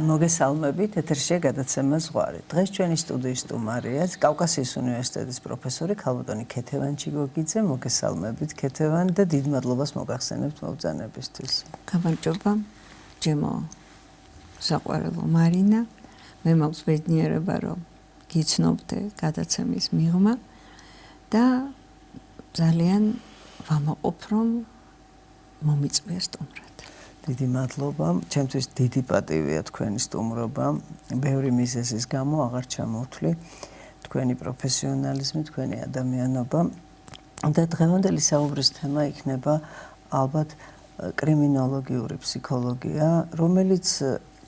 მოგესალმებით, ეთერში გადაცემა ზღვარი. დღეს ჩვენი სტუდიის სტუმარია კავკასიის უნივერსიტეტის პროფესორი ქალბატონი ქეთევან ჩიგოგიძე. მოგესალმებით ქეთევან და დიდ მადლობას მოგახსენებთ მობრძანებისთვის. გამარჯობა, ჩემო საყვარელო მარინა. მე მაქვს ბედნიერება, რომ გიცნობდე გადაცემის მიღმა და ძალიან ვამაყობ, რომ მომიწვია სტუმრად. დიდი მადლობა. ჩემთვის დიდი პატივია თქვენი სტუმრობა. ბევრი მიზეზის გამო აღარ ჩამოვთვლი თქვენი პროფესიონალიზმი, თქვენი ადამიანობა. და დღევანდელი საუბრის თემა იქნება ალბათ კრიმინოლოგიური ფსიქოლოგია, რომელიც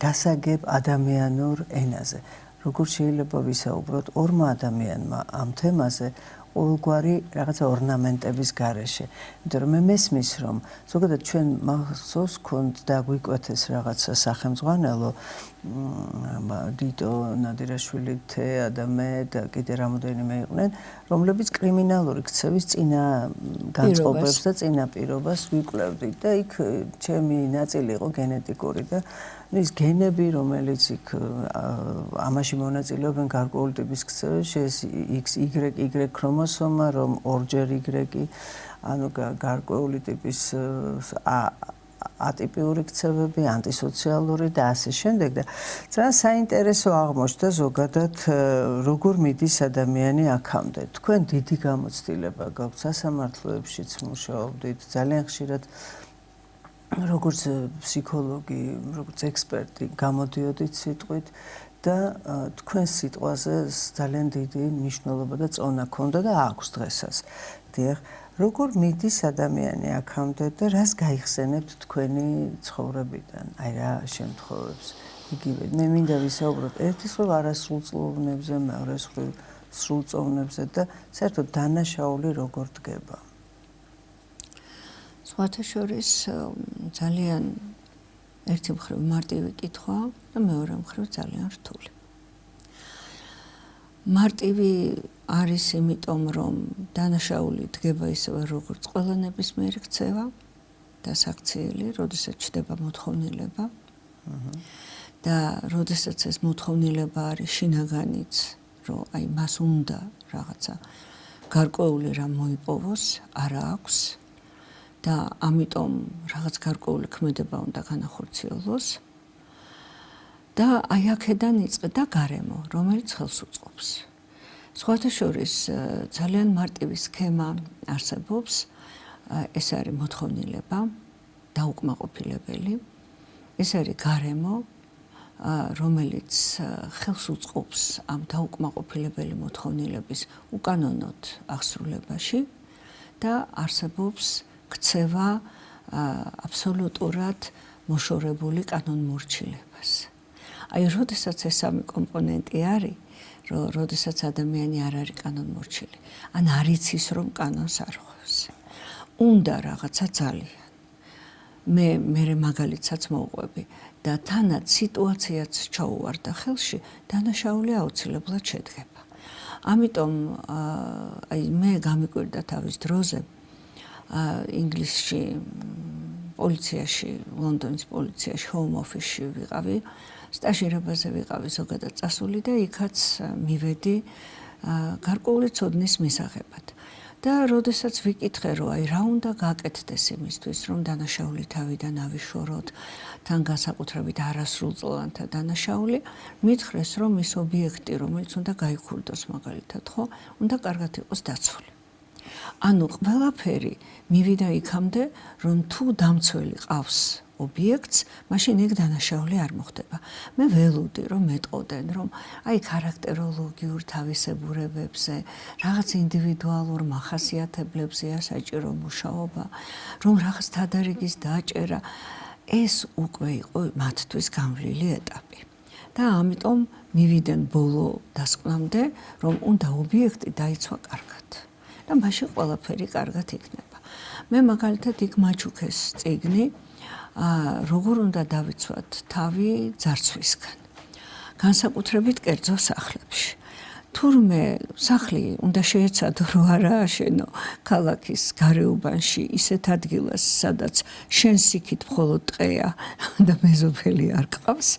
გასაგებ ადამიანურ ენაზე. როგორ შეიძლება ვისაუბროთ ორმა ადამიანმა ამ თემაზე ყოველგვარი რაღაცა ორნამენტების გარეშე. იმიტომ რომ მე მესმის, რომ ზოგადად ჩვენ მახსოვს გქონთ და გვიკვეთეს რაღაცა სახელმძღვანელო, დიტო ნადირაშვილი, თეა და მე და კიდე რამოდენიმე იყვნენ, რომლებიც კრიმინალური ქცევის წინა განწყობებს და წინაპირობას ვიკვლევდით და იქ ჩემი ნაწილი იყო გენეტიკური და ის გენები, რომელიც იქ ამაში მონაწილეობენ გარკვეული ტიპის ქცევებში, ეს XY ქრომოსომა, რომ ორჯერ Y, ანუ გარკვეული ტიპის ატიპიური ქცევები, ანტისოციალური და ასე შემდეგ და ძალიან საინტერესო აღმოჩნდა ზოგადად როგორ მიდის ადამიანი აქამდე. თქვენ დიდი გამოცდილება გაქვთ სასამართლოებშიც მუშაობდით, ძალიან ხშირად როგორც ფსიქოლოგი, როგორც ექსპერტი გამოდიოდით სიტყვით და თქვენ სიტყვაზე ძალიან დიდი მნიშვნელობა და წონა ქონდა და აქვს დღესაც. დიახ, როგორ მიდის ადამიანი აქამდე და რას გაიხსენებთ თქვენი ცხოვრებიდან? აი რა შემთხვევებს იგივე. მე მინდა ვისაუბროთ ერთის მხრივ არასრულწლოვნებზე, მეორეს მხრივ სრულწლოვნებზე და საერთოდ დანაშაული როგორ დგება? სხვათა შორის ძალიან ერთი მხრივ მარტივი კითხვა და მეორე მხრივ ძალიან რთული. მარტივი არის იმიტომ, რომ დანაშაული დგება ისევე როგორც ყველა ნებისმიერი ქცევა და საქციელი, როდესაც ჩდება მოთხოვნილება. და როდესაც ეს მოთხოვნილება არის შინაგანიც, რომ აი მას უნდა რაღაცა გარკვეული რამ მოიპოვოს, არა აქვს. და ამიტომ რაღაც გარკვეული ქმედება უნდა განახორციელოს და აი აქედან იწყება გარემო, რომელიც ხელს უწყობს. სხვათა შორის ძალიან მარტივი სქემა არსებობს, ეს არის მოთხოვნილება, დაუკმაყოფილებელი, ეს არის გარემო, რომელიც ხელს უწყობს ამ დაუკმაყოფილებელი მოთხოვნილების უკანონოდ აღსრულებაში და არსებობს ქცევა აბსოლუტურად მოშორებული კანონმორჩილებას. აი, როდესაც ეს სამი კომპონენტი არის, როდესაც ადამიანი არ არის კანონმორჩილი, ან არ იცის, რომ კანონს არ ხვევს. უნდა რაღაცა ძალიან. მე მაგალითსაც მოვყვები და თანაც სიტუაციაც ჩაუვარდა ხელში, დანაშაული აუცილებლად შედგება. ამიტომ აი მე გამიკვირდა თავის დროზე ინგლისში პოლიციაში, ლონდონის პოლიციაში, ჰოუმ ოფისში ვიყავი, სტაჟირებაზე ვიყავი ზოგადად წასული და იქაც მივედი გარკვეული ცოდნის მისაღებად. და როდესაც ვიკითხე, რომ აი რა უნდა გაკეთდეს იმისთვის, რომ დანაშაული თავიდან ავიშოროთ, თან განსაკუთრებით არასრულწლოვანთა დანაშაული, მითხრეს, რომ ის ობიექტი, რომელიც უნდა გაიქურდოს მაგალითად, ხო, უნდა კარგად იყოს დაცული. ანუ ყველაფერი მივიდა იქამდე, რომ თუ დამცველი ყავს ობიექტს, მაშინ იქ დანაშაული არ მოხდება. მე ველოდი, რომ მეტყოდენ, რომ აი ქარაქტეროლოგიურ თავისებურებებზე, რაღაც ინდივიდუალურ მახასიათებლებზეა საჭირო მუშაობა, რომ რაღაც თადარიგის დაჭერა, ეს უკვე იყო მათთვის განვლილი ეტაპი. და ამიტომ მივიდნენ ბოლო დასკვნამდე, რომ უნდა ობიექტი დაიცვა კარგად. და მაშინ ყველაფერი კარგად იქნება. მე მაგალითად იქ მაჩუქეს წიგნი, როგორ უნდა დავიცვათ თავი ძარცვისგან. განსაკუთრებით კერძო სახლებში. თურმე სახლი უნდა შეეცადო რომ არ ააშენო ქალაქის გარეუბანში ისეთ ადგილას, სადაც შენს იქით მხოლოდ ტყეა და მეზობელი არ ყავს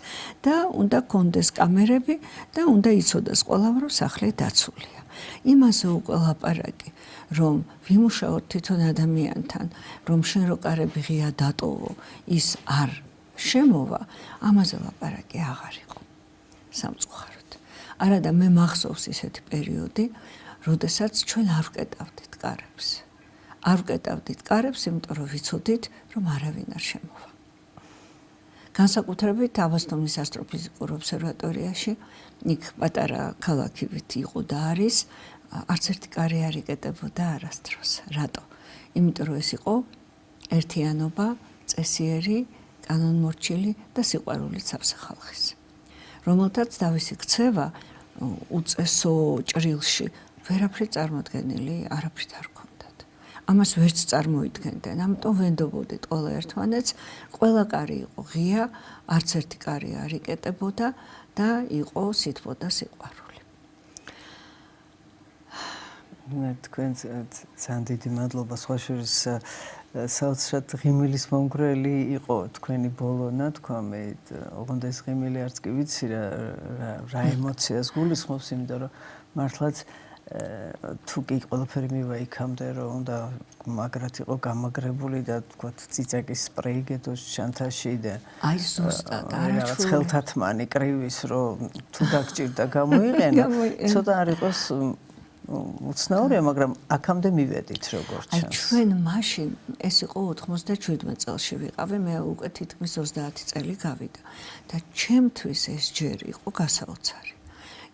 და უნდა კონდეს კამერები და უნდა იცოდეს ყველამ რომ სახლი დაცულია. იმაზე უკვე ლაპარაკი, რომ ვიმუშაოთ თვითონ ადამიანთან, რომ შენ რო კარები ღია დატოვო, ის არ შემოვა, ამაზე ლაპარაკი აღარ იყო სამწუხაროდ. არა და მე მახსოვს ისეთი პერიოდი, როდესაც ჩვენ არ ვკეტავდით კარებს. არ ვკეტავდით კარებს, იმიტომ რომ ვიცოდით, რომ არავინ არ შემოვა. განსაკუთრებით აბასთუმნის ასტროფიზიკურ ობსერვატორიაში, იქ პატარა ქალაქივით იყო და არის, არც ერთი კარი არ იკეტებოდა არასდროს. რატო? იმიტომ რომ ეს იყო ერთიანობა, წესიერი, კანონმორჩილი და სიყვარული სავსე ხალხის. რომელთაც თავისი ქცევა უწესო ჭრილში ვერაფრით წარმოდგენილი არაფრით არ ჰქონდათ. ამას ვერც წარმოიდგენდნენ, ამიტომ ვენდობოდით ყველა ერთმანეთს, ყველა კარი იყო ღია, არც ერთი კარი არ იკეტებოდა და იყო სითბო და სიყვარული. თქვენ ძალიან დიდი მადლობა. სხვა შორის საოცრად ღიმილის მომგვრელი იყო თქვენი ბოლონა, თქვა მე ოღონდ ეს ღიმილი არც კი ვიცი რა ემოციას გულისხმობს, იმიტომ რომ მართლაც თუ კი ყველაფერი მივა იქამდე, რომ უნდა მაგრად იყო გამაგრებული და თქვა ციცაკის სპრეი გედოს ჩანთაში და აი ზუსტად რაღაც ხელთათმანი კრივის რომ თუ დაგჭირდა გამოიყენა, ცოტა არ იყოს უცნაურია, მაგრამ აქამდე მივედით როგორც ჩანს. აი ჩვენ მაშინ ეს იყო 97 წელში ვიყავი, მე უკვე თითქმის 30 წელი გავიდა და ჩემთვის ეს ჯერ იყო გასაოცარი.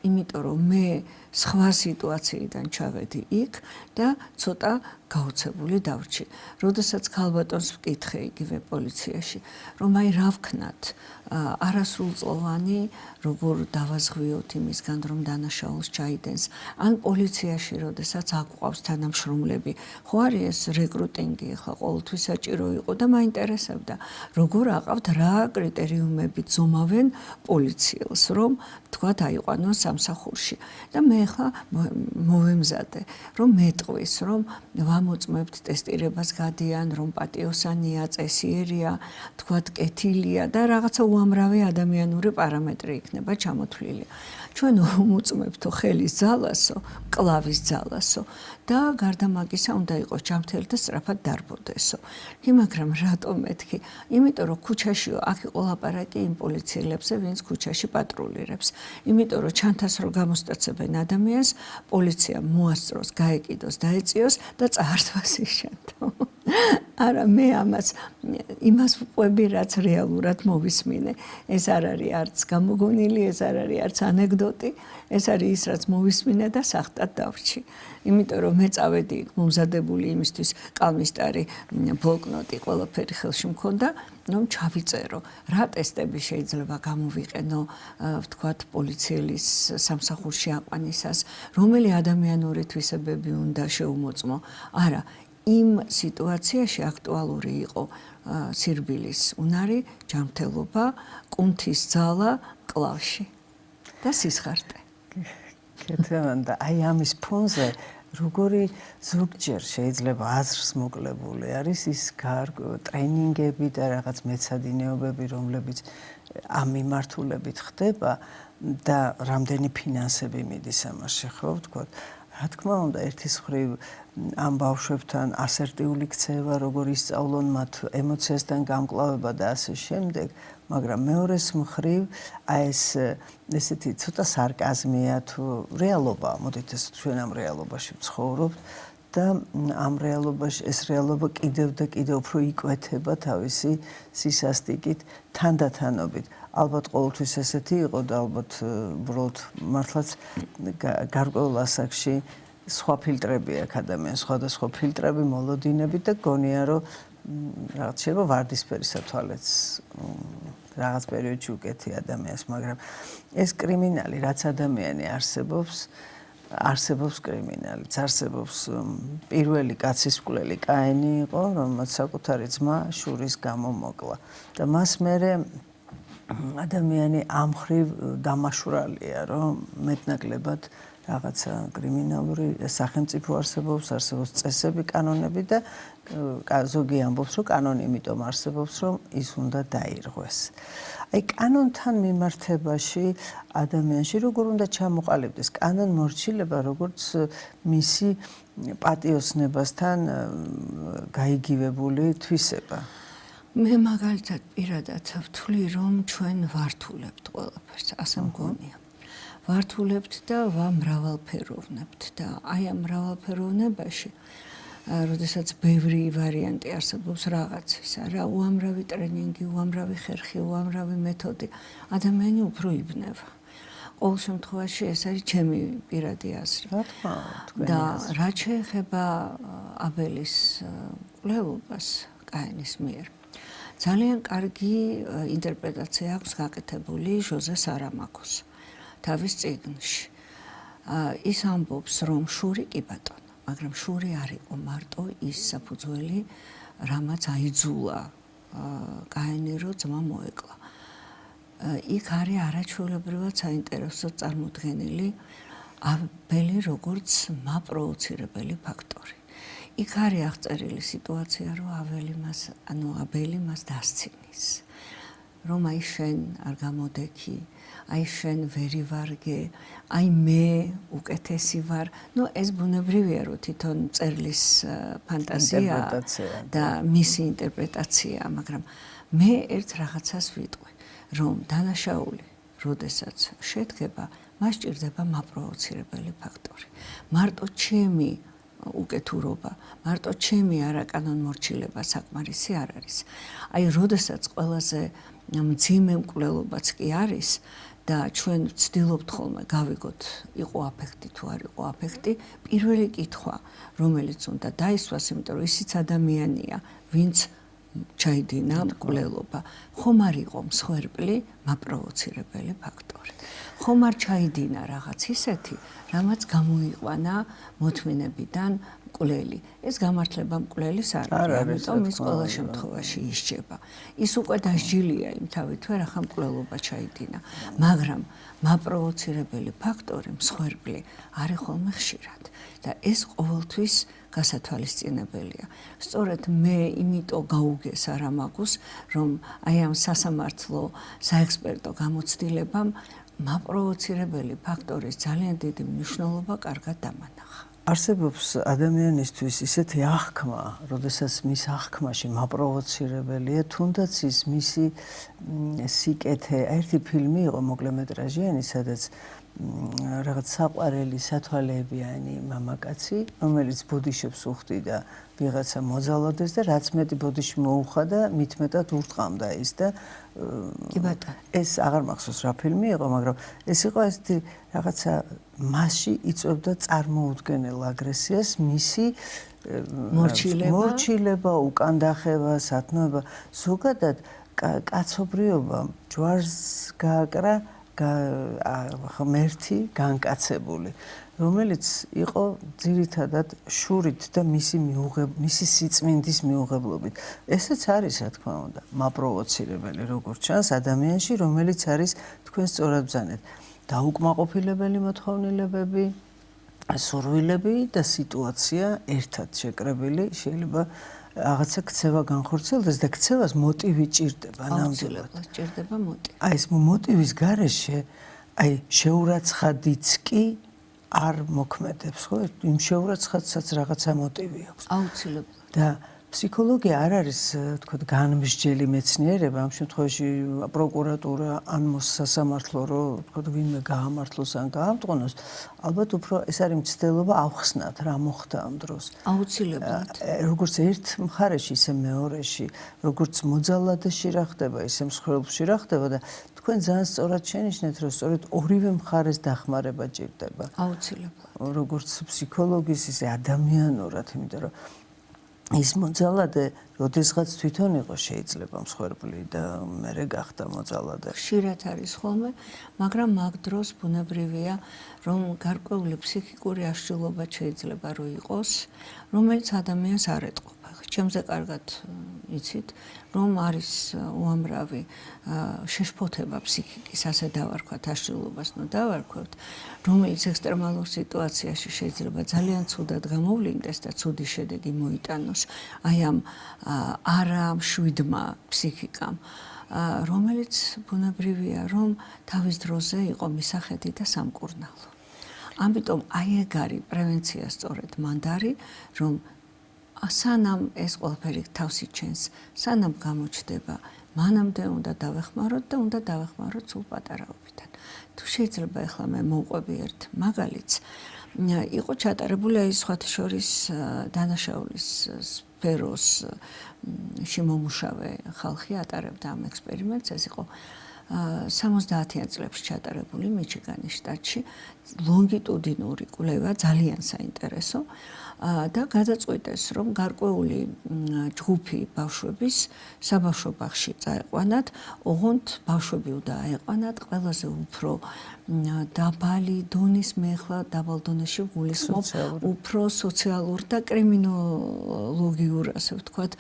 იმიტომ რომ მე სხვა სიტუაციიდან ჩავედი იქ და ცოტა გაოცებული დავრჩი. როდესაც ქალბატონს ვკითხე იგივე პოლიციაში, რომ აი რა ვქნათ, არასრულწლოვანი როგორ დავაზღვიოთ იმისგან, რომ დანაშაულს ჩაიდენს, ან პოლიციაში, როდესაც აგვყავს თანამშრომლები, ხო არის ეს რეკრუტინგი, ხო ყოველთვის საჭირო იყო და მაინტერესებდა, როგორ აყავთ, რა კრიტერიუმებით ზომავენ პოლიციელს, რომ თქვათ აიყვანონ სამსახურში. და მე ახლა მოვემზადე, რომ მეტყვის, რომ ვამოწმებთ ტესტირებას გადიან, რომ პატიოსანია, წესიერია, თქვათ კეთილია და რაღაცა უამრავი ადამიანური პარამეტრი იქნება ჩამოთვლილი. ჩვენ უმოწმებთო ხელის ძალასო, კლავის ძალასო და გარდა მაგისა უნდა იყოს ჯანმრთელი და სწრაფად დარბოდესო. კი, მაგრამ რატომ მეთქი? იმიტომ რომ ქუჩაშიო აქ იყო ლაპარაკი იმ პოლიციელებზე, ვინც ქუჩაში პატრულირებს. იმიტომ რომ ჩანთას რო გამოსტაცებენ ადამიანს, პოლიცია მოასწროს, გაეკიდოს, დაეწიოს და წაართვას იშენთო. არა, მე იმას ვყვები, რაც რეალურად მოვისმინე. ეს არ არის არც გამოგონილი, ეს არ არის არც ანეკდოტი, ეს არის ის, რაც მოვისმინე და სახტად დავრჩი. იმიტომ რომ მე წავედი მომზადებული იმისთვის კალმისტარი ბლოკნოტი ყველაფერი ხელში მქონდა, რომ ჩავიწერო, რა ტესტები შეიძლება გამოვიყენო, ვთქვათ, პოლიციელის სამსახურში აყვანისას, რომელი ადამიანური თვისებები უნდა შეუმოწმო. არა, იმ სიტუაციაში აქტუალური იყო სირბილის უნარი, ჯანმრთელობა, კუნთის ძალა კლავში და სისხარტე. კეთილად და აი ამის ფონზე როგორი ზოგჯერ შეიძლება აზრს მოკლებული არის ის ტრენინგები და რაღაც მეცადინეობები, რომლებიც ამ მიმართულებით ხდება და რამდენი ფინანსები მიდის ამაში, ხო, ვთქვათ. რა თქმა უნდა, ერთის მხრივ ამ ბავშვებთან ასერტიული ქცევა, როგორ ისწავლონ მათ ემოციასთან გამკლავება და ასე შემდეგ, მაგრამ მეორეს მხრივ აი ესეთი ცოტა სარკაზმია თუ რეალობა, მოდით ეს ჩვენ ამ რეალობაში ვცხოვრობთ და ამ რეალობაში ეს რეალობა კიდევ და კიდევ უფრო იკვეთება თავისი სისასტიკით, თანდათანობით. ალბათ ყოველთვის ესეთი იყო და ალბათ უბრალოდ მართლაც გარკვეულ ასაკში სხვა ფილტრები აქვს ადამიანს, სხვადასხვა ფილტრები, მოლოდინები და გონია რომ რაღაც შეიძლება ვარდისფერი სათვალეც რაღაც პერიოდში უკეთი ადამიანს, მაგრამ ეს კრიმინალი, რაც ადამიანი არსებობს კრიმინალიც, არსებობს პირველი კაცისმკვლელი კაინი იყო, რომელსაც საკუთარი ძმა შურის გამო მოკლა და მას მერე ადამიანი ამ მხრივ დამაშურალია, რომ მეტნაკლებად რაღაცა კრიმინალური სახელმწიფო არსებობს წესები, კანონები და ზოგი ამბობს, რომ კანონი იმიტომ არსებობს, რომ ის უნდა დაირღვეს. აი კანონთან მიმართებაში ადამიანში როგორ უნდა ჩამოყალიბდეს კანონმორჩილება, როგორც მისი პატიოსნებასთან გაიგივებული თვისება. მე მაგალითად პირადად ვთვლი, რომ ჩვენ ვართულებთ ყველაფერს, ასე მგონია. ვართულებთ და ვამრავალფეროვნებთ და აი ამ მრავალფეროვნებაში როდესაც ბევრი ვარიანტი არსებობს რაღაცისა, რა უამრავი ტრენინგი, უამრავი ხერხი, უამრავი მეთოდი, ადამიანი უფრო იბნევა. ყოველ შემთხვევაში ეს არის ჩემი პირადი აზრი. და რაც შეეხება აბელის კვლევობას კაინის მიერ, ძალიან კარგი ინტერპრეტაცია აქვს გაკეთებული ჟოზე სარამაგოს თავის წიგნში. ის ამბობს, რომ შური კი ბატონო, მაგრამ შური არ იყო მარტო ის საფუძველი, რამაც აიძულა კაინი, რომ ძმა მოეკლა. იქ არის არაჩვეულებრივად საინტერესო წარმოდგენილი აბელი როგორც მაპროვოცირებელი ფაქტორი. იქ არის აღწერილი სიტუაცია, რომ აბელი მას დასცინის. რომ აი შენ არ გამოდექი, აი შენ ვერი ვარგე, აი მე უკეთესი ვარ. ნუ ეს ბუნებრივია, რომ თვითონ მწერლის ფანტაზია და მისი ინტერპრეტაცია, მაგრამ მე ერთ რაღაცას ვიტყვი, რომ დანაშაული, როდესაც შედგება, მას ჭირდება მაპროვოცირებელი ფაქტორი. მარტო ჩემი უკეთურობა, მარტო ჩემი არაკანონმორჩილება საკმარისი არ არის. აი, როდესაც ყველაზე მძიმე მკვლელობაც კი არის და ჩვენ ვცდილობთ ხოლმე გავიგოთ, იყო აფექტი თუ არ იყო აფექტი, პირველი კითხვა, რომელიც უნდა დაისვას, იმიტომ რომ ისიც ადამიანია, ვინც ჩაიდინა მკვლელობა, ხომ არ იყო მსხვერპლი მაპროვოცირებელი ფაქტორი. ხომ არ ჩაიდინა რაღაც ისეთი, რამაც გამოიყვანა მოთმინებიდან მკვლელი. ეს გამართლება მკვლელის არ არის, ამიტომ ის ყველა შემთხვევაში ისჯება. ის უკვე დასჯილია იმ თავითვე, რა ხომ მკვლელობა ჩაიდინა. მაგრამ მაპროვოცირებელი ფაქტორი, მსხვერპლი, არის ხოლმე ხშირად. და ეს ყოველთვის გასათვალისწინებელია. სწორედ მე იმიტომ გაუგე სარამაგოს, რომ აი ამ სასამართლო საექსპერტო გამოცდილებამ მაპროვოცირებელი ფაქტორის ძალიან დიდი მნიშვნელობა კარგად დამანახა. არსებობს ადამიანისთვის ისეთი აღქმა, როდესაც მის აღქმაში მაპროვოცირებელია, თუნდაც ის მისი სიკეთე. ერთი ფილმი იყო მოკლემეტრაჟიანი, სადაც რაღაც საყვარელი სათვალეებიანი მამაკაცი, რომელიც ბოდიშებს უხდიდა ვიღაცა მოძალოდეს და რაც მეტი ბოდიში მოუხადა, მით მეტად ურტყამდა ის და ეს აღარ მახსოვს რა ფილმი იყო, მაგრამ ეს იყო ესეთი რაღაცა მასში იწვევდა წარმოუდგენელ აგრესიას მისი მორჩილება, უკანდახება, სათნოება. ზოგადად კაცობრიობა ჯვარს გააკრა ღმერთი განკაცებული, რომელიც იყო ძირითადად შურით და მისი სიწმინდის მიუღებლობით. ესეც არის, რა თქმა უნდა, მაპროვოცირებელი, როგორც ჩანს ადამიანში, რომელიც არის თქვენ სწორად ბრძანეთ. დაუკმაყოფილებელი მოთხოვნილებები, სურვილები და სიტუაცია ერთად შეკრებილი შეიძლება რაღაცა ქცევა განხორციელდეს და ქცევას მოტივი ჭირდება ნამდვილად. ჭირდება მოტივი. აი ეს მოტივის გარეშე, აი შეურაცხადიც კი არ მოქმედებს, ხო? იმ შეურაცხადსაც რაღაცა მოტივი აქვს. აუცილებლად. და ფსიქოლოგია არ არის, თქვა, განმსჯელი მეცნიერება, ამ შემთხვევაში პროკურატურა ან სასამართლო, რომ თქვა, ვინმე გაამართლოს ან გაამტყუნოს, ალბათ უფრო ეს არის მცდელობა ავხსნათ, რა მოხდა ამ დროს. აუცილებლად. როგორც ერთ მხარეში, ისე მეორეში, როგორც მოძალადეში რა ხდება, ისე მსხვერპლში რა ხდება და თქვენ ძალიან სწორად შენიშნეთ, რომ სწორედ ორივე მხარეს დახმარება ჭირდება. აუცილებლად. როგორც ფსიქოლოგის, ისე ადამიანურად, იმიტომ რომ ის მოძალადე, როდესღაც თვითონ იყო შეიძლება მსხვერპლი და მერე გახდა მოძალადე. ხშირად არის ხოლმე, მაგრამ მაგ დროს ბუნებრივია, რომ გარკვეული ფსიქიკური აშლილობა შეიძლება რომ იყოს, რომელიც ადამიანს არ ეტყობა. ჩემზე კარგად იცით, რომ არის უამრავი შეშფოთება ფსიქიკის, ასე დავარქვათ, აშლილობას დავარქვათ, რომელიც ექსტრემალურ სიტუაციაში შეიძლება ძალიან ცუდად გამოვლინდეს და ცუდი შედეგი მოიტანოს აი ამ არა მშვიდმა ფსიქიკამ, რომელიც ბუნებრივია, რომ თავის დროზე იყო მისახედი და სამკურნალო. ამიტომ აი ეგ არის პრევენცია სწორედ მანდარი, რომ სანამ ეს ყველაფერი თავს იჩენს, სანამ გამოჩნდება, მანამდე უნდა დავეხმაროთ და უნდა დავეხმაროთ სულ პატარაობიდან. თუ შეიძლება ახლა მე მოვყვები ერთ მაგალითს, იყო ჩატარებული აი სხვათა შორის დანაშაულის სფეროს შემომუშავე ხალხი ატარებდა ამ ექსპერიმენტს, ეს იყო 70-იან წლებში ჩატარებული მიჩიგანის შტატში ლონგიტუდინური კვლევა, ძალიან საინტერესო და გადაწყვიტეს, რომ გარკვეული ჯგუფი ბავშვების საბავშვო ბაღში წაეყვანათ, ოღონდ ბავშვები უნდა აეყვანათ ყველაზე უფრო დაბალი დონის, მე ახლა დაბალ დონეში გულისხმობ უფრო სოციალურ და კრიმინოლოგიურ, ასე ვთქვათ,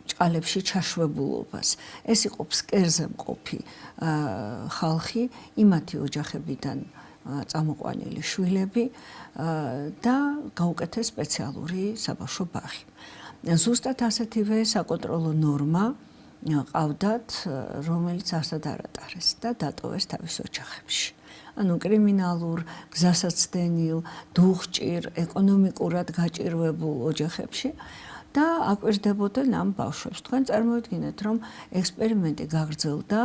ჭყალებში ჩაშვებულობას. ეს იყო ფსკერზე მყოფი ხალხი, იმათი ოჯახებიდან წამოყვანილი შვილები და გაუკეთეს სპეციალური საბავშვო ბაღი. ზუსტად ასეთივე საკონტროლო ნორმა ყავდათ, რომელიც არსად არ ატარეს და დატოვეს თავის ოჯახებში. ანუ კრიმინალურ, გზასაცდენილ, დუღჭირ, ეკონომიკურად გაჭირვებულ ოჯახებში და აკვირდებოდნენ ამ ბავშვებს. თქვენ წარმოიდგინეთ, რომ ექსპერიმენტი გაგრძელდა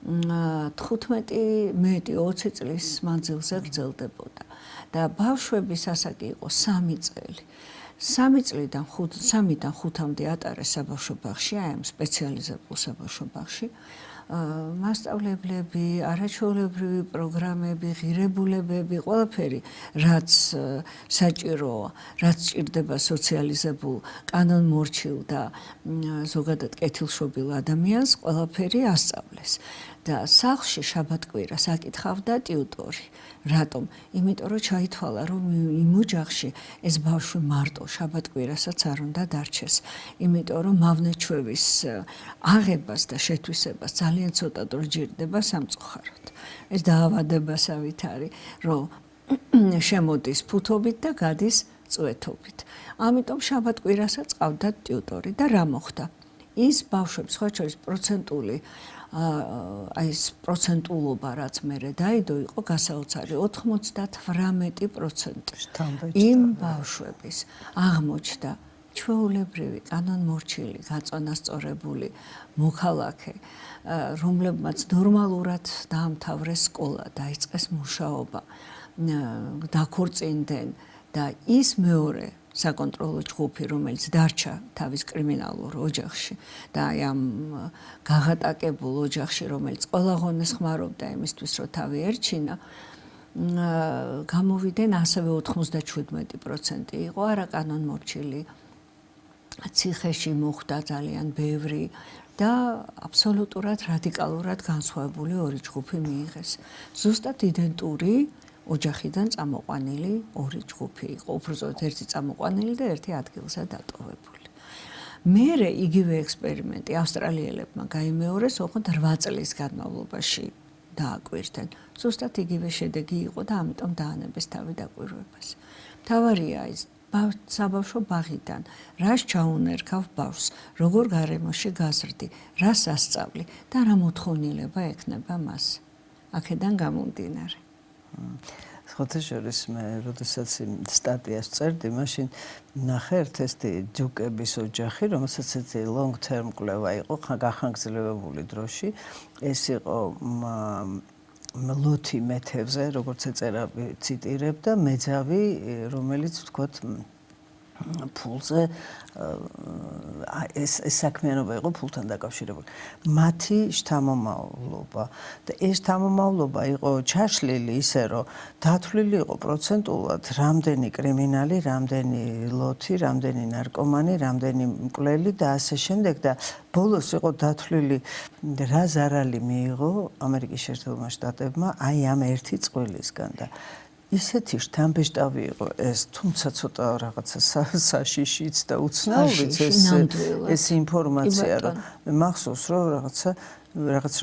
15-20 წლის მანძილზე გრძელდებოდა და ბავშვების ასაკი იყო 3 წელი. 3-დან 5-მდე ატარეს საბავშვო ბაღში, აი ამ სპეციალიზებულ საბავშვო ბაღში. მასწავლებლები, არაჩვეულებრივი პროგრამები, ღირებულებები, ყველაფერი, რაც საჭიროა, რაც ჭირდება სოციალიზებულ, კანონმორჩილ და ზოგადად კეთილშობილ ადამიანს, ყველაფერი ასწავლეს. და სახლში შაბათ-კვირას აკითხავდა ტიუტორი. რატომ? იმიტომ რომ ჩაითვალა, რომ იმ ოჯახში ეს ბავშვი მარტო შაბათ-კვირასაც არ უნდა დარჩეს. იმიტომ რომ მავნეჩვევის აღებას და შეთვისებას ძალიან ცოტა დრო ჯირდება სამწუხაროდ. ეს დაავადებასავით არის, რომ შემოდის ფუთობით და გადის წვეთობით. ამიტომ შაბათ-კვირასაც ყავდათ ტიუტორი და რა მოხდა? ის ბავშვებს სხვა შორის პროცენტული აი ეს პროცენტულობა რაც მერე დაიდო იყო გასაოცარი 98%. იმ ბავშვების აღმოჩნდა ჩვეულებრივი კანონმორჩილი გაწონასწორებული მოქალაქე, რომლებმაც ნორმალურად დაამთავრეს სკოლა, დაიწყეს მუშაობა, დაქორწინდნენ და ის მეორე საკონტროლო ჯგუფი, რომელიც დარჩა თავის კრიმინალურ ოჯახში და აი ამ გაღატაკებულ ოჯახში, რომელიც ყველა ღონეს ხმარობდა იმისთვის, რომ თავი ერჩინა, გამოვიდნენ ასევე 97% იყო არაკანონმორჩილი. ციხეში მოხდა ძალიან ბევრი და აბსოლუტურად რადიკალურად განსხვავებული ორი ჯგუფი მიიღეს. ზუსტად იდენტური ოჯახიდან წამოყვანილი ორი ჯგუფი იყო, უბრალოდ ერთი წამოყვანილი და ერთი ადგილზე დატოვებული. მერე იგივე ექსპერიმენტი ავსტრალიელებმა გაიმეორეს, ოღონდ 8 წლის განმავლობაში დააკვირდნენ. ზუსტად იგივე შედეგი იყო და ამიტომ დაანებეს თავი დაკვირვებას. მთავარია ის საბავშვო ბაღიდან რას ჩაუნერგავ ბავშვს, როგორ გარემოში გაზრდი, რას ასწავლი და რა მოთხოვნილება ექნება მას. აქედან გამომდინარე. სხვათა შორის მე როდესაც სტატიას წერდი, მაშინ ნახე ერთ-ერთი ჯუკების ოჯახი, რომელსაც έτσι long term კვლევა იყო, გახანგრძლივებული დროში. ეს იყო ლოთი მეთევზე, როგორც ეწერა ციტირებ და მეძავი, რომელიც ვთქვათ ფულზე ეს საქმიანობა იყო ფულთან დაკავშირებული. მათი შთამომავლობა და ეს შთამომავლობა იყო ჩაშლილი ისე, რომ დათვლილი იყო პროცენტულად რამდენი კრიმინალი, რამდენი ლოთი, რამდენი ნარკომანი, რამდენი მკვლელი და ასე შემდეგ და ბოლოს იყო დათვლილი რა ზარალი მიიღო ამერიკის შეერთებულმა შტატებმა აი ამ ერთი წყვილისგან და ისეთი შთამბეჭდავი იყო ეს, თუმცა ცოტა რაღაცა საშიშიც და უცნაურიც ეს ინფორმაცია, რომ მახსოვს, რომ რაღაც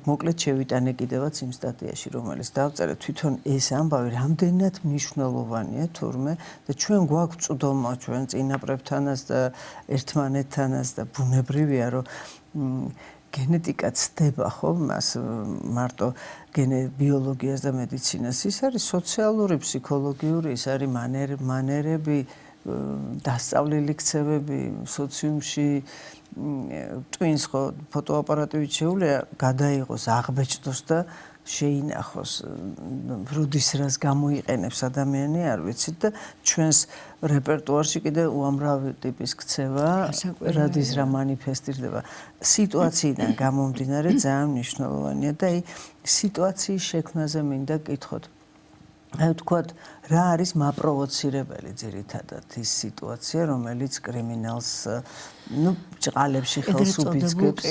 მოკლედ შევიტანე კიდევაც იმ სტატიაში, რომელიც დავწერე, თვითონ ეს ამბავი რამდენად მნიშვნელოვანია თურმე და ჩვენ გვაქვს წვდომა ჩვენ წინაპრებთანაც და ერთმანეთთანაც და ბუნებრივია, რომ გენეტიკა ცდება ხო მას მარტო ბიოლოგიას და მედიცინას, ის არის სოციალური, ფსიქოლოგიური, ის არის მანერები, დასწავლილი ქცევები სოციუმში, ტვინს ხო ფოტოაპარატივით შეუძლია გადაიღოს, აღბეჭდოს და შეინახოს, როდის რას გამოიყენებს ადამიანი არ ვიცით და ჩვენს რეპერტუარში კიდე უამრავი ტიპის ქცევა, რადის რა მანიფესტირდება. სიტუაციიდან გამომდინარე ძალიან მნიშვნელოვანია და სიტუაციის შექმნაზე მინდა გკითხოთ. აი ვთქვათ, რა არის მაპროვოცირებელი ძირითადად ის სიტუაცია, რომელიც კრიმინალს ჭყალებში ხელს უბიძგებს,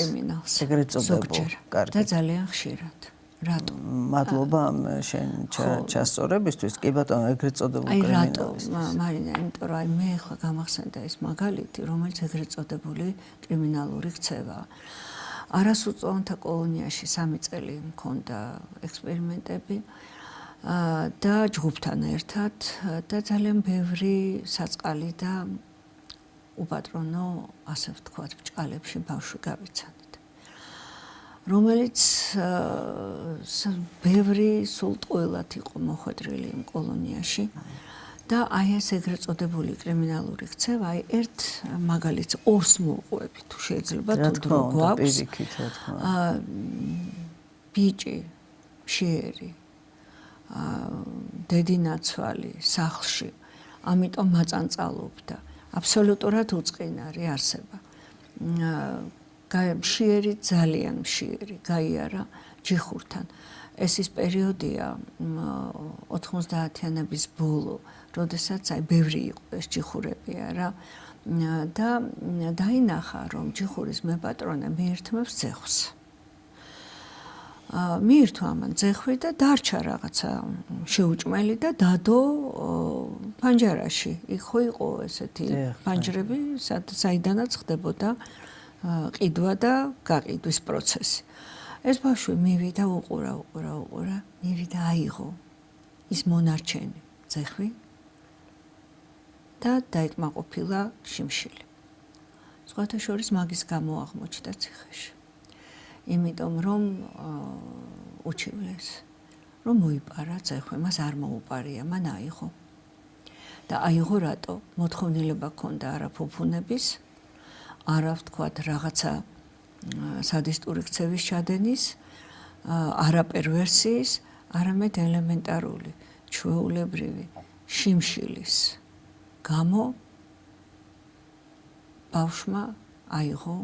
ეგრეთ წოდებულ. და ძალიან ხშირად. რატო? მადლობა შენ ჩასწორებისთვის. კი ბატონო, ეგრეთ წოდებულ კრიმინალისტს. მარინა, იმიტომ რომ მე ხა გამახსენდა ეს მაგალითი, რომელიც ეგრეთ წოდებული კრიმინალური ქცევაა. არასრულწლოვანთა კოლონიაში 3 წელი მქონდა ექსპერიმენტები და ჯგუფთან ერთად და ძალიან ბევრი საწყალი და უპატრონო, ასე ვთქვათ, ბჭყალებში ბავშვი გავიცანით. რომელიც ბევრი სულტყუილად იყო მოხვედრილი იმ კოლონიაში და აი ეს ეგრეთ წოდებული კრიმინალური ქცევა, აი ერთ მაგალითს ორს მოვყვები თუ შეიძლება თუ დრო გვაქვს. ბიჭი, მშიერი, დედინაცვალი სახლში, ამიტომ მაწანწალობდა. აბსოლუტურად უწყინარი არსება. მშიერი, ძალიან მშიერი, გაიარა ჯიხურთან. ეს ის პერიოდია 90-იანების ბოლო, როდესაც აი ბევრი იყო ეს ჯიხურები არა და დაინახა, რომ ჯიხურის მეპატრონე მიირთმევს ძეხვს. მიირთვა ამან ძეხვი და დარჩა რაღაცა შეუჭმელი და დადო პანჯარაში. იქ ხო იყო ესეთი პანჯრები, საიდანაც ხდებოდა ყიდვა და გაყიდვის პროცესი. ეს ბავშვი მივიდა, უყურა, მივიდა, აიღო ის მონარჩენი ძეხვი და დაიკმაყოფილა შიმშილი. სხვათა შორის მაგის გამო აღმოჩნდა ციხეში. იმიტომ რომ უჩივლეს, რომ მოიპარა ძეხვი, მას არ მოუპარია, მან აიღო. და აიღო რატო? მოთხოვნილება ჰქონდა არაფუფუნების, არა ვთქვათ რაღაცა სადისტური ქცევის ჩადენის, არა პერვერსიის, არამედ ელემენტარული, ჩვეულებრივი შიმშილის გამო ბავშვმა აიღო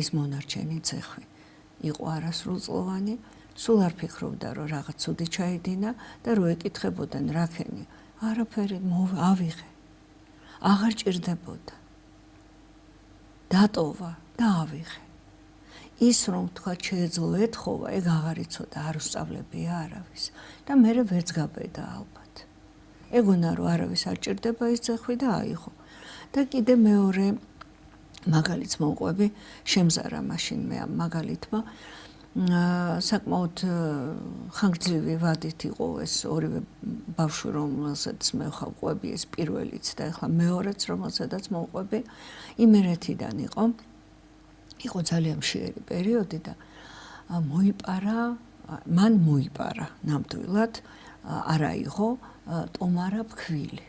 ის მონარჩენი ძეხვი. იყო არასრულწლოვანი, სულ არ ფიქრობდა, რომ რაღაც ცუდი ჩაიდინა და რო ეკითხებოდნენ რაქენი, არაფერი ავიღე. აღარ ჭირდებოდა. დატოვა და ავიღე. ის რომ თქვა შეეძლო ეთხოვა, ეგ აღარ იცოდა, არ უსწავლებია არავის და მერე ვერც გაბედა ალბათ. ეგონა რომ არავის არ ჭირდება ის ძეხვი და აიღო. და კიდე მეორე მაგალითს მოვყვები, შემზარა მაშინ მე ამ მაგალითმა. საკმაოდ ხანგრძლივი ვადით იყო ეს ორივე ბავშვი, რომელსაც მე ვყვები, ეს პირველიც და ახლა მეორეც, რომელსაც მოვყვები, იმერეთიდან იყო ძალიან მშიერი პერიოდი და მან მოიპარა ნამდვილად, არ აიღო ტომარა ფქვილი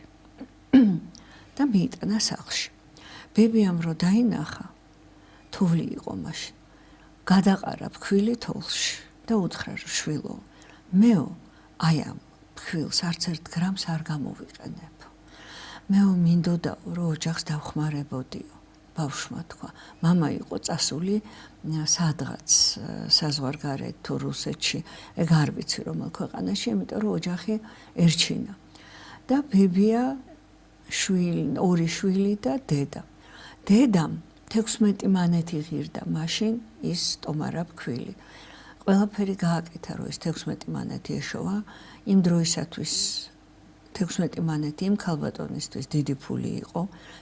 და მიიტანა სახლში. ბებიამ რო დაინახა, თოვლი იყო მაშინ, გადაყარა ფქვილი თოვლში და უთხრა, რომ შვილო, მეო, აი ამ ფქვილს არც ერთ გრამს არ გამოვიყენებ. მეო მინდოდაო, რომ ოჯახს დავხმარებოდიო. ბავშვმა თქვა, მამა იყო წასული სადღაც საზღვარგარეთ თუ რუსეთში, ეგ არ ვიცი რომელ ქვეყანაში, იმიტომ რომ ოჯახი ერჩინა. და ბებია, ორი შვილი და დედა. დედამ 16 მანეთი ღირდა მაშინ ის ტომარა ფქვილი. ყველაფერი გააკეთა, რომ ეს 16 მანეთი ეშოვა, იმ დროისათვის 16 მანეთი იმ ქალბატონისთვის დიდი ფული იყო.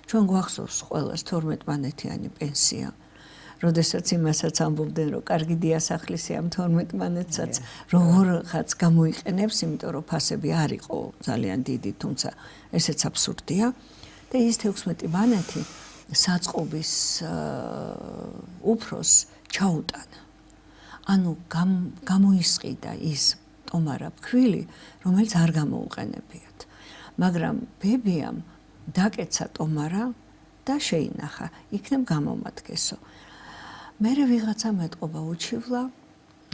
ჩვენ გვახსოვს ყველას 12 მანეთიანი პენსია. როდესაც იმასაც ამბობდნენ, რომ კარგი დიასახლისი ამ 12 მანეთსაც როგორღაც გამოიყენებს, იმიტომ რომ ფასები არ იყო ძალიან დიდი, თუმცა ესეც აბსურდია. და ის 16 მანეთი საწყობის უფროს ჩაუტანა. ანუ გამოისყიდა ის ტომარა ფქვილი, რომელიც არ გამოუყენებიათ. მაგრამ ბებიამ დაკეცა ტომარა და შეინახა, იქნებ გამომადგესო. მერე ვიღაცა მეტყობა უჩივლა,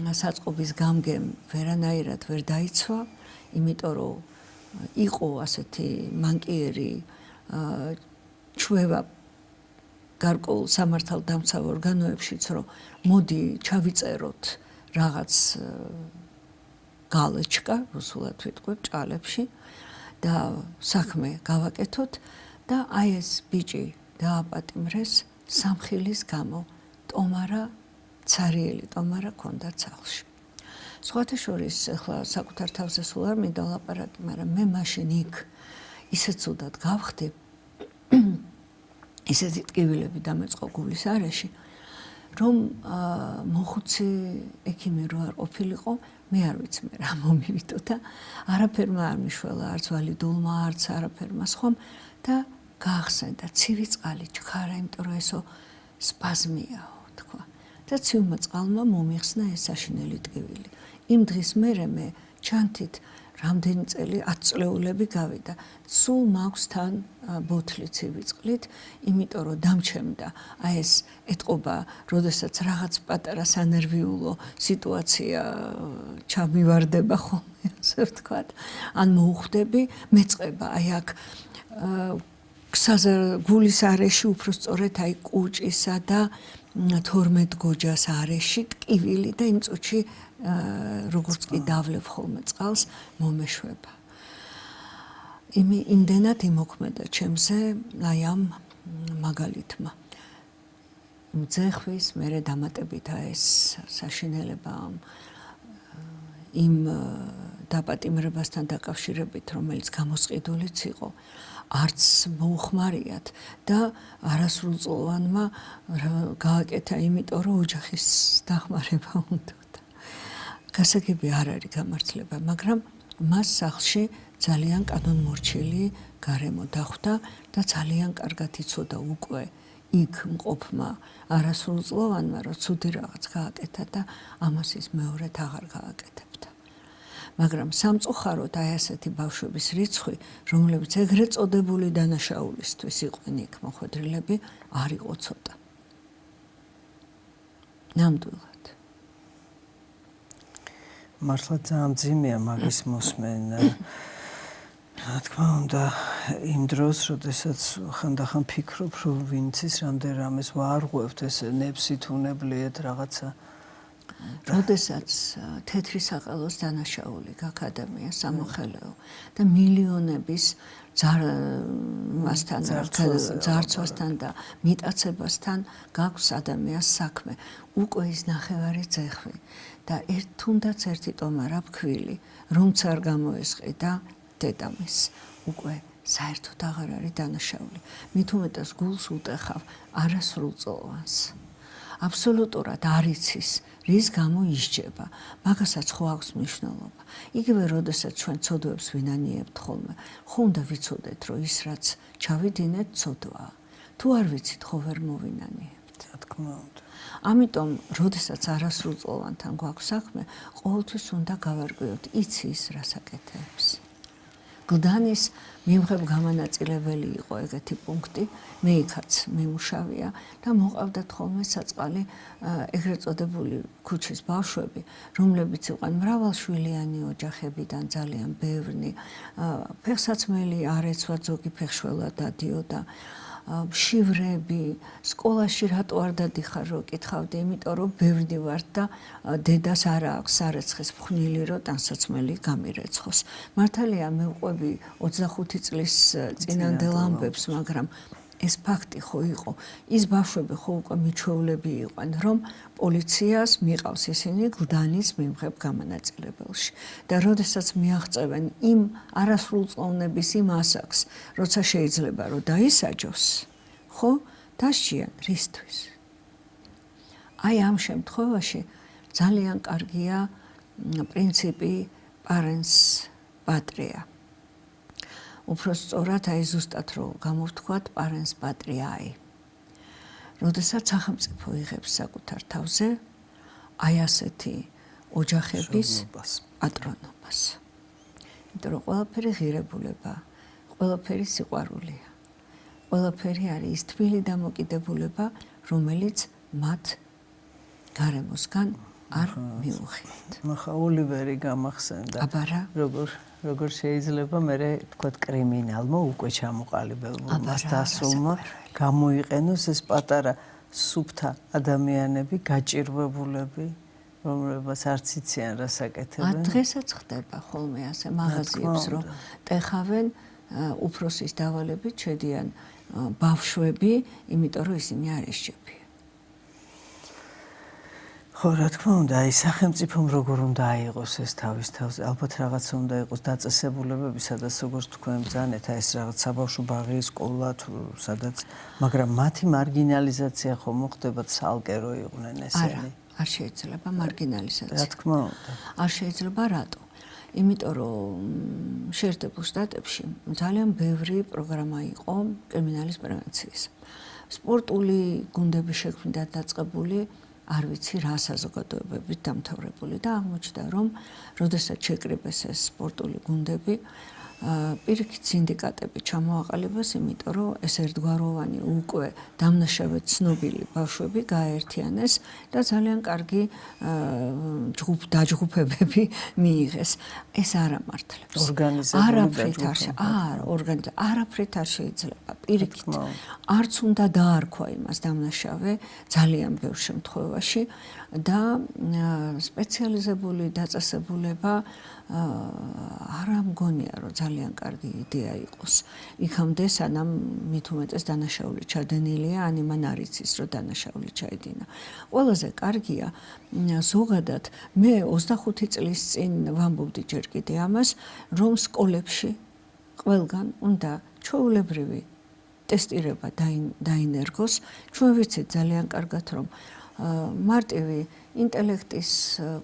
საწყობის გამგემ ვერანაირად ვერ დაიცვა, იმიტომ რომ იყო ასეთი მანკიერი ჩვევა გარკვეულ სამართალდამცავ ორგანოებშიც, რომ მოდი ჩავიწეროთ რაღაც გალეჩკა, რუსულად ვიტყვებ, ჭალებში და საქმე გავაკეთოთ და აი ეს ბიჭი დააპატიმრეს სამხილის გამო. ტომარა, ცარიელი ტომარა ქონდა ცალში. სხვათა შორის, ახლა საკუთარ თავზე სულ არ მინდა ლაპარაკი, მაგრამ მე მაშინ იქ ისეთ ცუდად გავხდი, ისეთი ტკივილები დამეწყო გულის არეში, რომ მოხუცი ექიმი რო არ ყოფილიყო, მე არ ვიცი მე რა მომივიდო და არაფერმა არ მიშველა, არც ვალიდულმა, არც არაფერმა სხვამ და გაახსენდა ცივი წყალი ჩქარა, იმიტომ რომ ესო სპაზმიაო, თქვა. და ცივმა წყალმა მომიხსნა ეს საშინელი ტკივილი. იმ დღის მერე მე ჩანთით რამდენი წელი 10 წლეულები გავიდა. სულ მაქვს თან ბოთლი ცივი წყლით, იმიტომ რომ დამჩემდა აი ეს ეთყობა, როდესაც რაღაც პატარა სანერვიულო სიტუაცია ჩამივარდება ხოლმე, ასე ვთქვათ. ან მოუხვდები, მეწყება აი აქ გულის არეში უბრალოდ აი კუჭისა და 12 გოჯას არეში ტკივილი და იმ წუთში როგორც კი დავლებ ხოლმე წყალს მომეშვება. იმდენად იმოქმედა ჩემზე აი ამ მაგალითმა. მძეხვის მერე დამატებით ეს საშინელება იმ დაპატიმრებასთან დაკავშირებით, რომელიც გამოსყიდულიც იყო. არც მოუხმარიათ და არასრულწლოვანმა გააკეთა, იმიტომ რომ ოჯახის დახმარება უნდოდა. გასაგები არ არის გამართლება, მაგრამ მას სახლში ძალიან კანონმორჩილი გარემო დახვდა და ძალიან კარგად იცოდა უკვე იქ მყოფმა არასრულწლოვანმა, რომ ცუდი რაღაც გააკეთა და ამას ის მეორედ აღარ გააკეთებდა. მაგრამ სამწუხაროდ აი ასეთი ბავშვების რიცხვი, რომლებიც ეგრეთ წოდებული დანაშაულისთვის იყვნენ იქ მოხვედრილები, არ იყო ცოტა. ნამდვილად. მართლა ძალიან მძიმეა მაგის მოსმენა. რა თქმა უნდა, იმ დროს, როდესაც ხანდახან ფიქრობ, რომ ვინც ის რამდენადაც ვარღვევთ ეს ნებსით უნებლიეთ რაღაცა. როდესაც თეთრი საყელოს დანაშაული გაქადამია სამოხელეო და მილიონების ძარცვასთან და მიტაცებასთან გაქვს ადამიანს საქმე, უკვე ის ნახევარი ძეხვი და თუნდაც ერთი ტომარა ფქვილი, რომც არ გამოესყიდა დედამის, უკვე საერთოდ აღარ არის დანაშაული. მით უმეტეს გულს უტეხავ არასრულწლოვანს. აბსოლუტურად არ იცის, რის გამო ისჯება, მაგასაც ხო აქვს მნიშვნელობა. იგივე როდესაც ჩვენ ცოდვებს ვინანიებთ ხოლმე, ხო უნდა ვიცოდეთ, რომ ის რაც ჩავიდინეთ ცოდვაა. თუ არ ვიცით, ხო ვერ მოვინანიებთ. რა თქმა უნდა. ამიტომ, როდესაც არასრულწლოვანთან გვაქვს საქმე, ყოველთვის უნდა გავარკვიოთ, იცი ის რას აკეთებს. გლდანის მიმღებ გამანაწილებელი იყო ეგეთი პუნქტი, მე იქაც მიმუშავია და მოყავდათ ხოლმე საწყალი ეგრეთ წოდებული ქუჩის ბავშვები, რომლებიც იყვნენ მრავალშვილიანი ოჯახებიდან ძალიან ბევრი, ფეხსაცმელი არ ეცვა, ზოგი ფეხშველად დადიოდა, შივრები, სკოლაში რატო არ დადიხარ, რო კითხავდი, იმიტომ რომ ბევრი ვარ და დედას არ აქვს სარეცხეს ფხვნილი, რომ ტანსაცმელი გამირეცხოს. მართალია მე ვყვები 25 წლის წინანდელ ამბებს, მაგრამ ეს ფაქტი ხო იყო, ის ბავშვები ხო უკვე მიჩვეულები იყვნენ, რომ პოლიციას მიყავს ისინი გლდანის მიმღებ გამანაწილებელში და როდესაც მიაღწევენ იმ არასრულწლოვნების იმ ასაკს, როცა შეიძლება რომ დაისაჯოს, ხო, დასჯიან რისთვის? აი ამ შემთხვევაში ძალიან კარგია პრინციპი parens patria. უფრო სწორად აი ზუსტად რომ გამოვთქვათ parens patriae. როდესაც სახელმწიფო იღებს საკუთარ თავზე აი ასეთი ოჯახების პატრონობას. იმიტომ რომ ყველაფერი ღირებულება, ყველაფერი სიყვარულია. ყველაფერი არის ის თბილი დამოკიდებულება, რომელიც მათ გარემოსგან არ მიუღიათ. ახლა ოლივერი გამახსენდა. აბარა როგორ შეიძლება მე თქვა კრიმინალმა უკვე ჩამოყალიბებულმა მას დასრულმა გამოიყენოს ეს პატარა სუფთა ადამიანები, გაჭირვებულები, რომლებსაც არც იციან რა საკეთებენ. დღესაც ხდება ხოლმე ასე მაღაზიებს რომ ტეხავენ უფროსის დავალებით შედიან ბავშვები, იმიტომ რომ ისინი არ ისჯებიან. ხო, რა თქმა უნდა, აი სახელმწიფომ როგორ უნდა აიღოს ეს თავის თავზე, ალბათ რაღაცა უნდა იყოს დაწესებულებები, სადაც როგორც თქვენ ბრძანეთ, აი ეს რაღაც საბავშვო ბაღი, სკოლა თუ სადაც, მაგრამ მათი მარგინალიზაცია ხომ მოხდება ცალკე რო იყვნენ ესენი? არ შეიძლება მარგინალიზაცია. რა თქმა უნდა. არ შეიძლება რატო? იმიტომ რომ შეერთებულ შტატებში ძალიან ბევრი პროგრამა იყო კრიმინალის პრევენციის. სპორტული გუნდები შექმნიდა დაწყებული არ ვიცი რა საზოგადოებებით დამთავრებული და აღმოჩნდა რომ როდესაც შეკრიბეს ეს სპორტული გუნდები პირიქით სინდიკატები ჩამოაყალიბეს, იმიტომ რომ ეს ერთგვაროვანი უკვე დამნაშავედ ცნობილი ბავშვები გააერთიანეს და ძალიან კარგი დაჯგუფებები მიიღეს. ეს არ ამართლებს. არაფრით არ შეიძლება. პირიქით არც უნდა დაარქვა იმას დამნაშავე ძალიან ბევრ შემთხვევაში და სპეციალიზებული დაწესებულება არ ამგონია რომ ძალიან კარგი იდეა იყოს. იქამდე სანამ მით უმეტეს დანაშაული ჩადენილია, ან იმან არ იცის რომ დანაშაული ჩაედინა. ყველაზე კარგია ზოგადად მე 25 წლის წინ ვამბობდი ჯერ კიდე ამას, რომ სკოლებში ყველგან უნდა ჩვეულებრივი ტესტირება დაინერგოს. ჩვენ ვიცით ძალიან კარგად რომ მარტივი ინტელექტის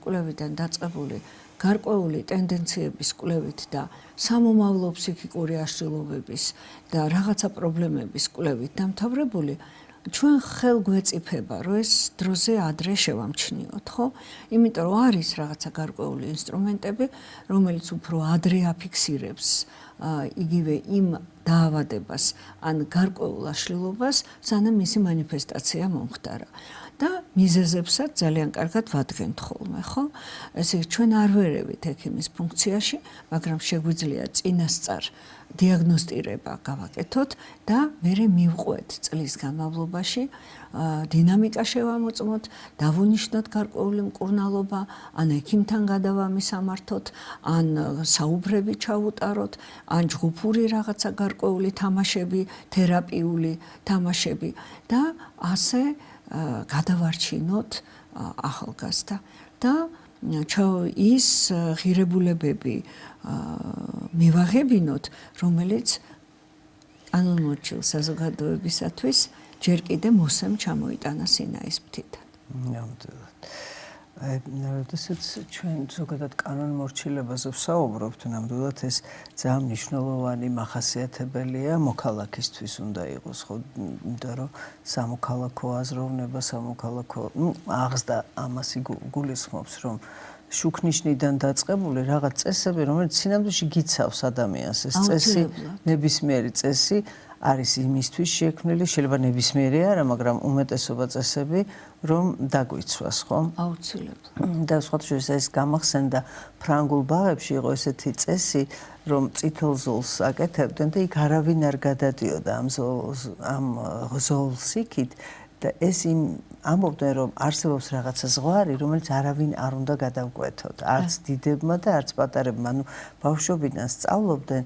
კვლევიდან დაწყებული გარკვეული ტენდენციების კვლევით და სამომავლო ფსიქიკური აშლილობების და რაღაცა პრობლემების კვლევით დამთავრებული ჩვენ ხელგვეწიფება რომ ეს დროზე ადრე შევამჩნიოთ, ხო? იმიტომ რომ არის რაღაცა გარკვეული ინსტრუმენტები, რომელიც უფრო ადრე აფიქსირებს იგივე იმ დაავადებას ან გარკვეულ აშლილობას, სანამ მისი მანიფესტაცია მომხდარა. და მიზეზებსაც ძალიან კარგად ვადგენთ ხოლმე, ხო? ესე ჩვენ არ ვერევით ექიმის ფუნქციაში, მაგრამ შეგვიძლია წინასწარ დიაგნოსტირება გავაკეთოთ და მერე მივყვეთ წლის განმავლობაში, დინამიკა შევამოწმოთ, დავუნიშნოთ გარკვეული მკურნალობა, ან ექიმთან გადავამისამართოთ, ან საუბრები ჩავუტაროთ, ან ჯგუფური რაღაცა გარკვეული თამაშები, თერაპიული თამაშები და ასე გადავარჩინოთ ახალგაზრდა და ის ღირებულებები მივაღებინოთ, რომელიც კანონმორჩილ საზოგადოებისათვის ჯერ კიდე მოსემ ჩამოიტანა სინაის მთიდან. ნამდვილად. როდესაც ჩვენ ზოგადად კანონმორჩილებაზე ვსაუბრობთ, ნამდვილად ეს ძალიან მნიშვნელოვანი მახასიათებელია მოქალაქისთვის უნდა იყოს, ხო, იმიტომ რომ სამოქალაქო აზროვნება, აღზრდა ამას გულისხმობს, რომ შუქნიშნიდან დაწყებული რაღაც წესები, რომელიც სინამდვილეში გიცავს ადამიანს, ეს წესი, ნებისმიერი წესი არის იმისთვის შექმნილი, შეიძლება ნებისმიერი არა, მაგრამ უმეტესობა წესები, რომ დაგვიცვას, ხო? აუცილებლად. და სხვათაშორის ეს გამახსენდა ფრანგულ ბაღებში იყო ესეთი წესი, რომ წითელ ზოლს აკეთებდნენ და იქ არავინ არ გადადიოდა ამ ზოლს იქით და ეს ამბობდნენ, რომ არსებობს რაღაცა ზღვარი, რომელიც არავინ არ უნდა გადავკვეთოთ, არც დიდებმა და არც პატარებმა. ანუ ბავშვობიდან სწავლობდნენ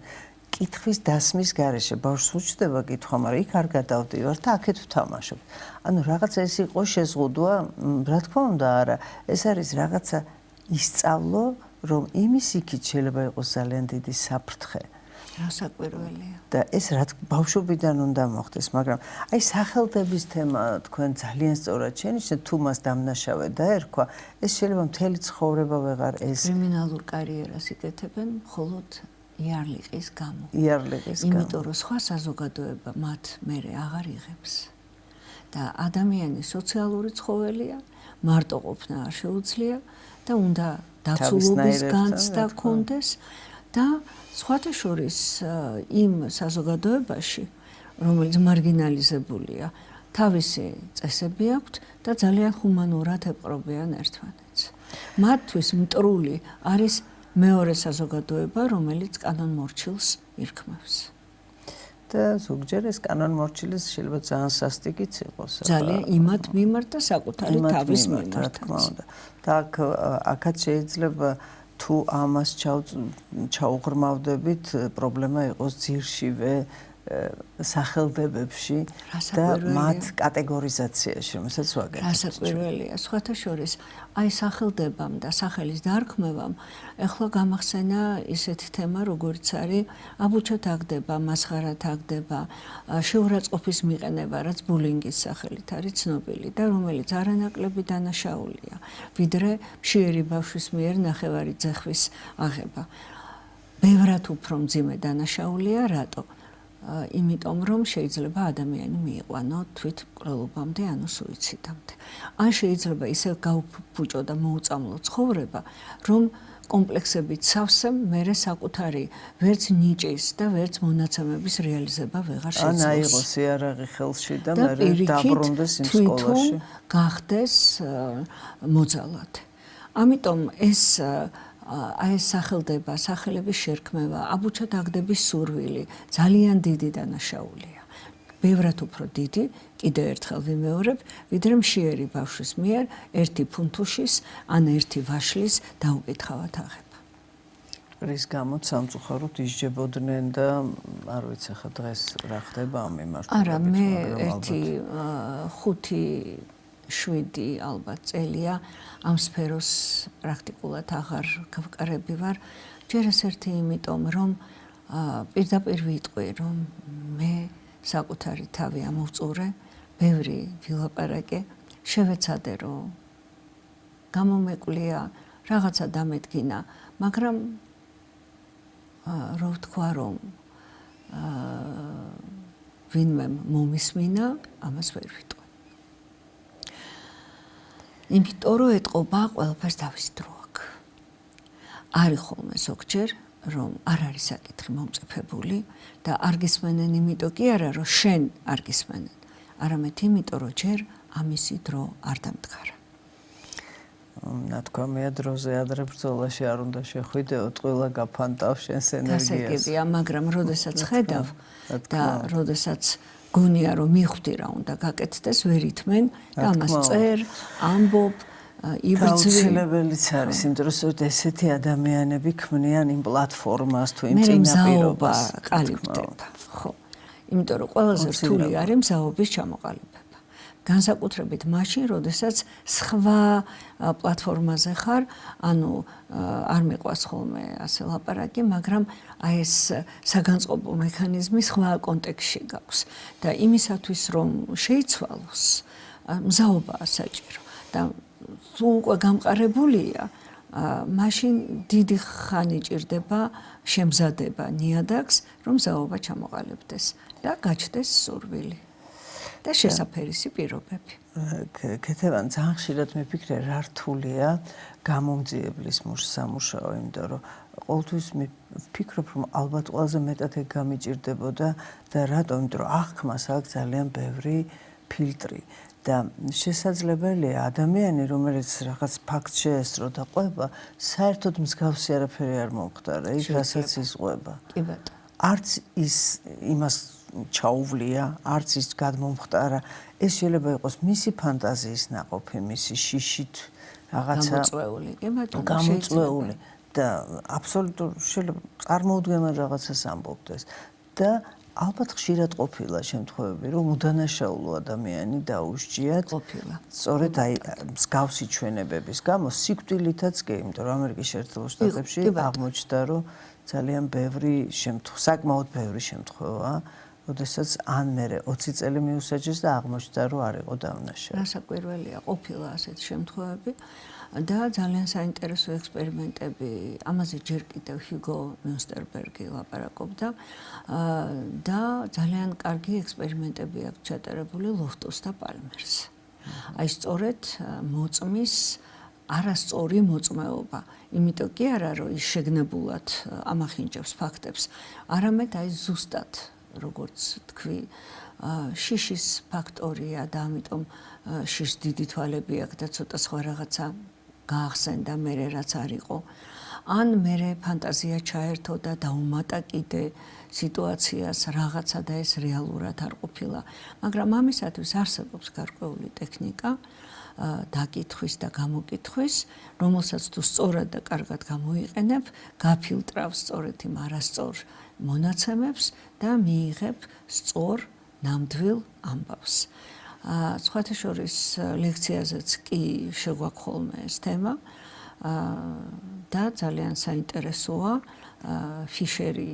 კითხვის დასმის გარეშე ბავშვს უჩნდება კითხვა, მაგრამ იქ არ გადავდივარ და აქეთ ვთამაშობ. ანუ რაღაცა ეს იყო შეზღუდვა, რა თქმა უნდა, არა. ეს არის რაღაცა ისწავლო, რომ იმის იქით შეიძლება იყოს ძალიან დიდი საფრთხე. რასაკვირველია. და ეს რა ბავშვობიდან უნდა მოხდეს, მაგრამ აი სახელდების თემა თქვენ ძალიან სწორად შენიშნეთ, თუ მას დამნაშავე დაერქვა, ეს შეიძლება მთელი ცხოვრება ვეღარ ეს კრიმინალურ კარიერას იკეთებენ მხოლოდ იარლიყის გამო. იარლიყის გამო. იმიტომ რომ სხვა საზოგადოება მათ მერე აღარ იღებს. და ადამიანი სოციალური ცხოველია, მარტო ყოფნა არ შეუძლია და უნდა დაცულობის განცდა ჰქონდეს და სხვათა შორის იმ საზოგადოებაში, რომელიც მარგინალიზებულია, თავისი წესები აქვთ და ძალიან ჰუმანურად ეპყრობიან ერთმანეთს. მათთვის მტრული არის მეორე საზოგადოება, რომელიც კანონმორჩილს ირქმევს. და ზოგჯერ ეს კანონმორჩილის შეიძლება ძალიან სასტიკიც იყოს. ძალიან იმათ მიმართ და საკუთარი თავის მიმართ, რა თქმა უნდა. და აქაც შეიძლება თუ ამას ჩაუღრმავდებით, პრობლემა იყოს ძირშივე სახელდებებში და მათ კატეგორიზაციაში, რომელსაც ვაკეთებთ. რასაკვირველია, სხვათა შორის, აი სახელდებამ და სახელის დარქმევამ ეხლა გამახსენა ისეთი თემა, როგორც არის აბუჩა თაგდება, მასხარა თაგდება, შეურაცხყოფის მიყენება, რაც ბულინგის სახელით არის ცნობილი და რომელიც არანაკლები დანაშაულია, ვიდრე მშიერი ბავშვის მიერ ნახევარი ძეხვის აღება. ბევრად უფრო მძიმე დანაშაულია, რატო? იმიტომ რომ შეიძლება ადამიანი მიიყვანო თვითმკვლელობამდე, ანუ სუიციდამდე. ან შეიძლება ისე გაუფუჭო და მოუწამლო ცხოვრება, რომ კომპლექსებით სავსემ მერე საკუთარი ვერც ნიჭის და ვერც მონაცემების რეალიზება ვეღარ შეძლოს. ან აიღოს იარაღი ხელში და მერე დაბრუნდეს იმ სკოლაში. გახდეს მოძალად. ამიტომ ეს აი ეს სახელდება, სახელების შერქმევა, აბუჩა თაგდების სურვილი ძალიან დიდი დანაშაულია. ბევრად უფრო დიდი, კიდევ ერთხელ ვიმეორებ, ვიდრე მშიერი ბავშვის მიერ ერთი ფუნთუშის ან ერთი ვაშლის დაუკითხავად აღება. რის გამოც სამწუხაროდ ისჯებოდნენ და არ ვიცი ხა დღეს რა ხდება ამ მიმართულებით. არა, მე ერთი 5-7 ალბათ წელია ამ სფეროს პრაქტიკულად აღარ გავკარები ვარ. ჯერ ერთ-ერთი იმიტომ, რომ პირდაპირ ვიტყვი, რომ მე საკუთარი თავი ამოვწურე, ბევრი ვილაპარაკე, შევეცადე, რომ გამომეკვლია, რაღაცა დამედგინა, მაგრამ რო ვთქვა, რომ ვინმე მომისმინა, ამას ვერ ვიტყვი. იმიტომ რომ ეტყობა ყველაფერს თავის დრო აქვს. არის ხოლმე ზოგჯერ, რომ არ არის საკითხი მომწიფებული და არ გისმენენ იმიტომ კი არა, რომ შენ არ გისმენენ, არამედ იმიტომ, რომ ჯერ ამისი დრო არ დამდგარა. ნათქვამია დროზე ადრე ბრძოლაში არ უნდა შეხვიდეო, ტყუილა გაფანტავ შენს ენერგიას. გასაგებია, მაგრამ როდესაც ხედავ და როდესაც გონია რომ მიხვდი რა უნდა გაკეთდეს, ვერ ითმენ და ამას წერ, ამბობ, იბრძვილებელიც არის, იმიტომ რომ ესეთი ადამიანები ქმნიან იმ პლატფორმას თუ იმ წინაპირობას ყალიბდება. ხო. იმიტომ რომ ყველაზე რთული არის მზაობის ჩამოყალიბება. განსაკუთრებით მაშინ, როდესაც სხვა პლატფორმაზე ხარ, ანუ არ მიყვას ხოლმე ასე ლაპარაკი, მაგრამ აი ეს საგანწყობო მექანიზმი სხვა კონტექსტში გაქვს და იმისათვის რომ შეიცვალოს, მზაობაა საჭირო და თუ უკვე გამყარებულია, მაშინ დიდი ხანი ჭირდება შემზადება ნიადაგს, რომ მზაობა ჩამოყალიბდეს და გაჩნდეს სურვილი. და შესაფერისი პირობები. ქეთევან, ძალიან ხშირად მიფიქრე, რა რთულია გამომძიებლის სამუშაო, იმიტომ რომ ყოველთვის ვფიქრობ, რომ ალბათ ყველაზე მეტად ეგ გამიჭირდებოდა და რატომ? იმიტომ რომ აღქმას აქვს ძალიან ბევრი ფილტრი და შესაძლებელია ადამიანი, რომელიც რაღაც ფაქტს შეესწრო და ყვება, საერთოდ მსგავსი არაფერი არ მომხდარა, ის რასაც ის ყვება. კი ბატონო. არც ის იმას ჩაუვლია, არც ის გადმომხტარა. ეს შეიძლება იყოს მისი ფანტაზიის ნაყოფი, მისი შიშით რაღაცა გამოწვეული, კი ბატონო, გამოწვეული და აბსოლუტურ შეიძლება წარმოუდგენელ რაღაცას ამბობდეს და ალბათ ხშირად ყოფილა შემთხვევები, რომ უდანაშაულო ადამიანი დაუსჯიათ. ყოფილა. სწორედ აი მსგავსი ჩვენებების გამო სიკვდილითაც კი, იმიტომ რომ ამერიკის შეერთებულ შტატებში აღმოჩნდა, რომ ძალიან ბევრი საკმაოდ ბევრი შემთხვევა, როდესაც ან მერე 20 წელი მიუსაჯეს და აღმოჩნდა, რომ არ იყო დავნაშაული. რასაკვირველია, ყოფილა ასეთი შემთხვევები. და ძალიან საინტერესო ექსპერიმენტები, ამაზე ჯერ კიდევ ჰიგო მიუნსტერბერგი ლაპარაკობდა და ძალიან კარგი ექსპერიმენტები აქვს ჩატარებული ლოფტუს და პალმერს. აი სწორედ მოწმის არასწორი მოწმეობა, იმიტომ კი არა რომ ის შეგნებულად ამახინჯებს ფაქტებს, არამედ აი ზუსტად როგორც თქვი შიშის ფაქტორია და ამიტომ შიშს დიდი თვალები აქვს და ცოტა სხვა რაღაცა გაახსენდა მერე რაც არ იყო. ან მერე ფანტაზია ჩაერთო და დაუმატა კიდე სიტუაციას რაღაცა და ეს რეალურად არ ყოფილა. მაგრამ ამისათვის არსებობს გარკვეული ტექნიკა დაკითხვის და გამოკითხვის, რომელსაც თუ სწორად და კარგად გამოიყენებ, გაფილტრავს სწორედ იმ არასწორ მონაცემებს და მიიღებ სწორ ნამდვილ ამბავს. სხვათა შორის ლექციაზეც კი შეგვაქვს ხოლმე ეს თემა და ძალიან საინტერესოა ფიშერი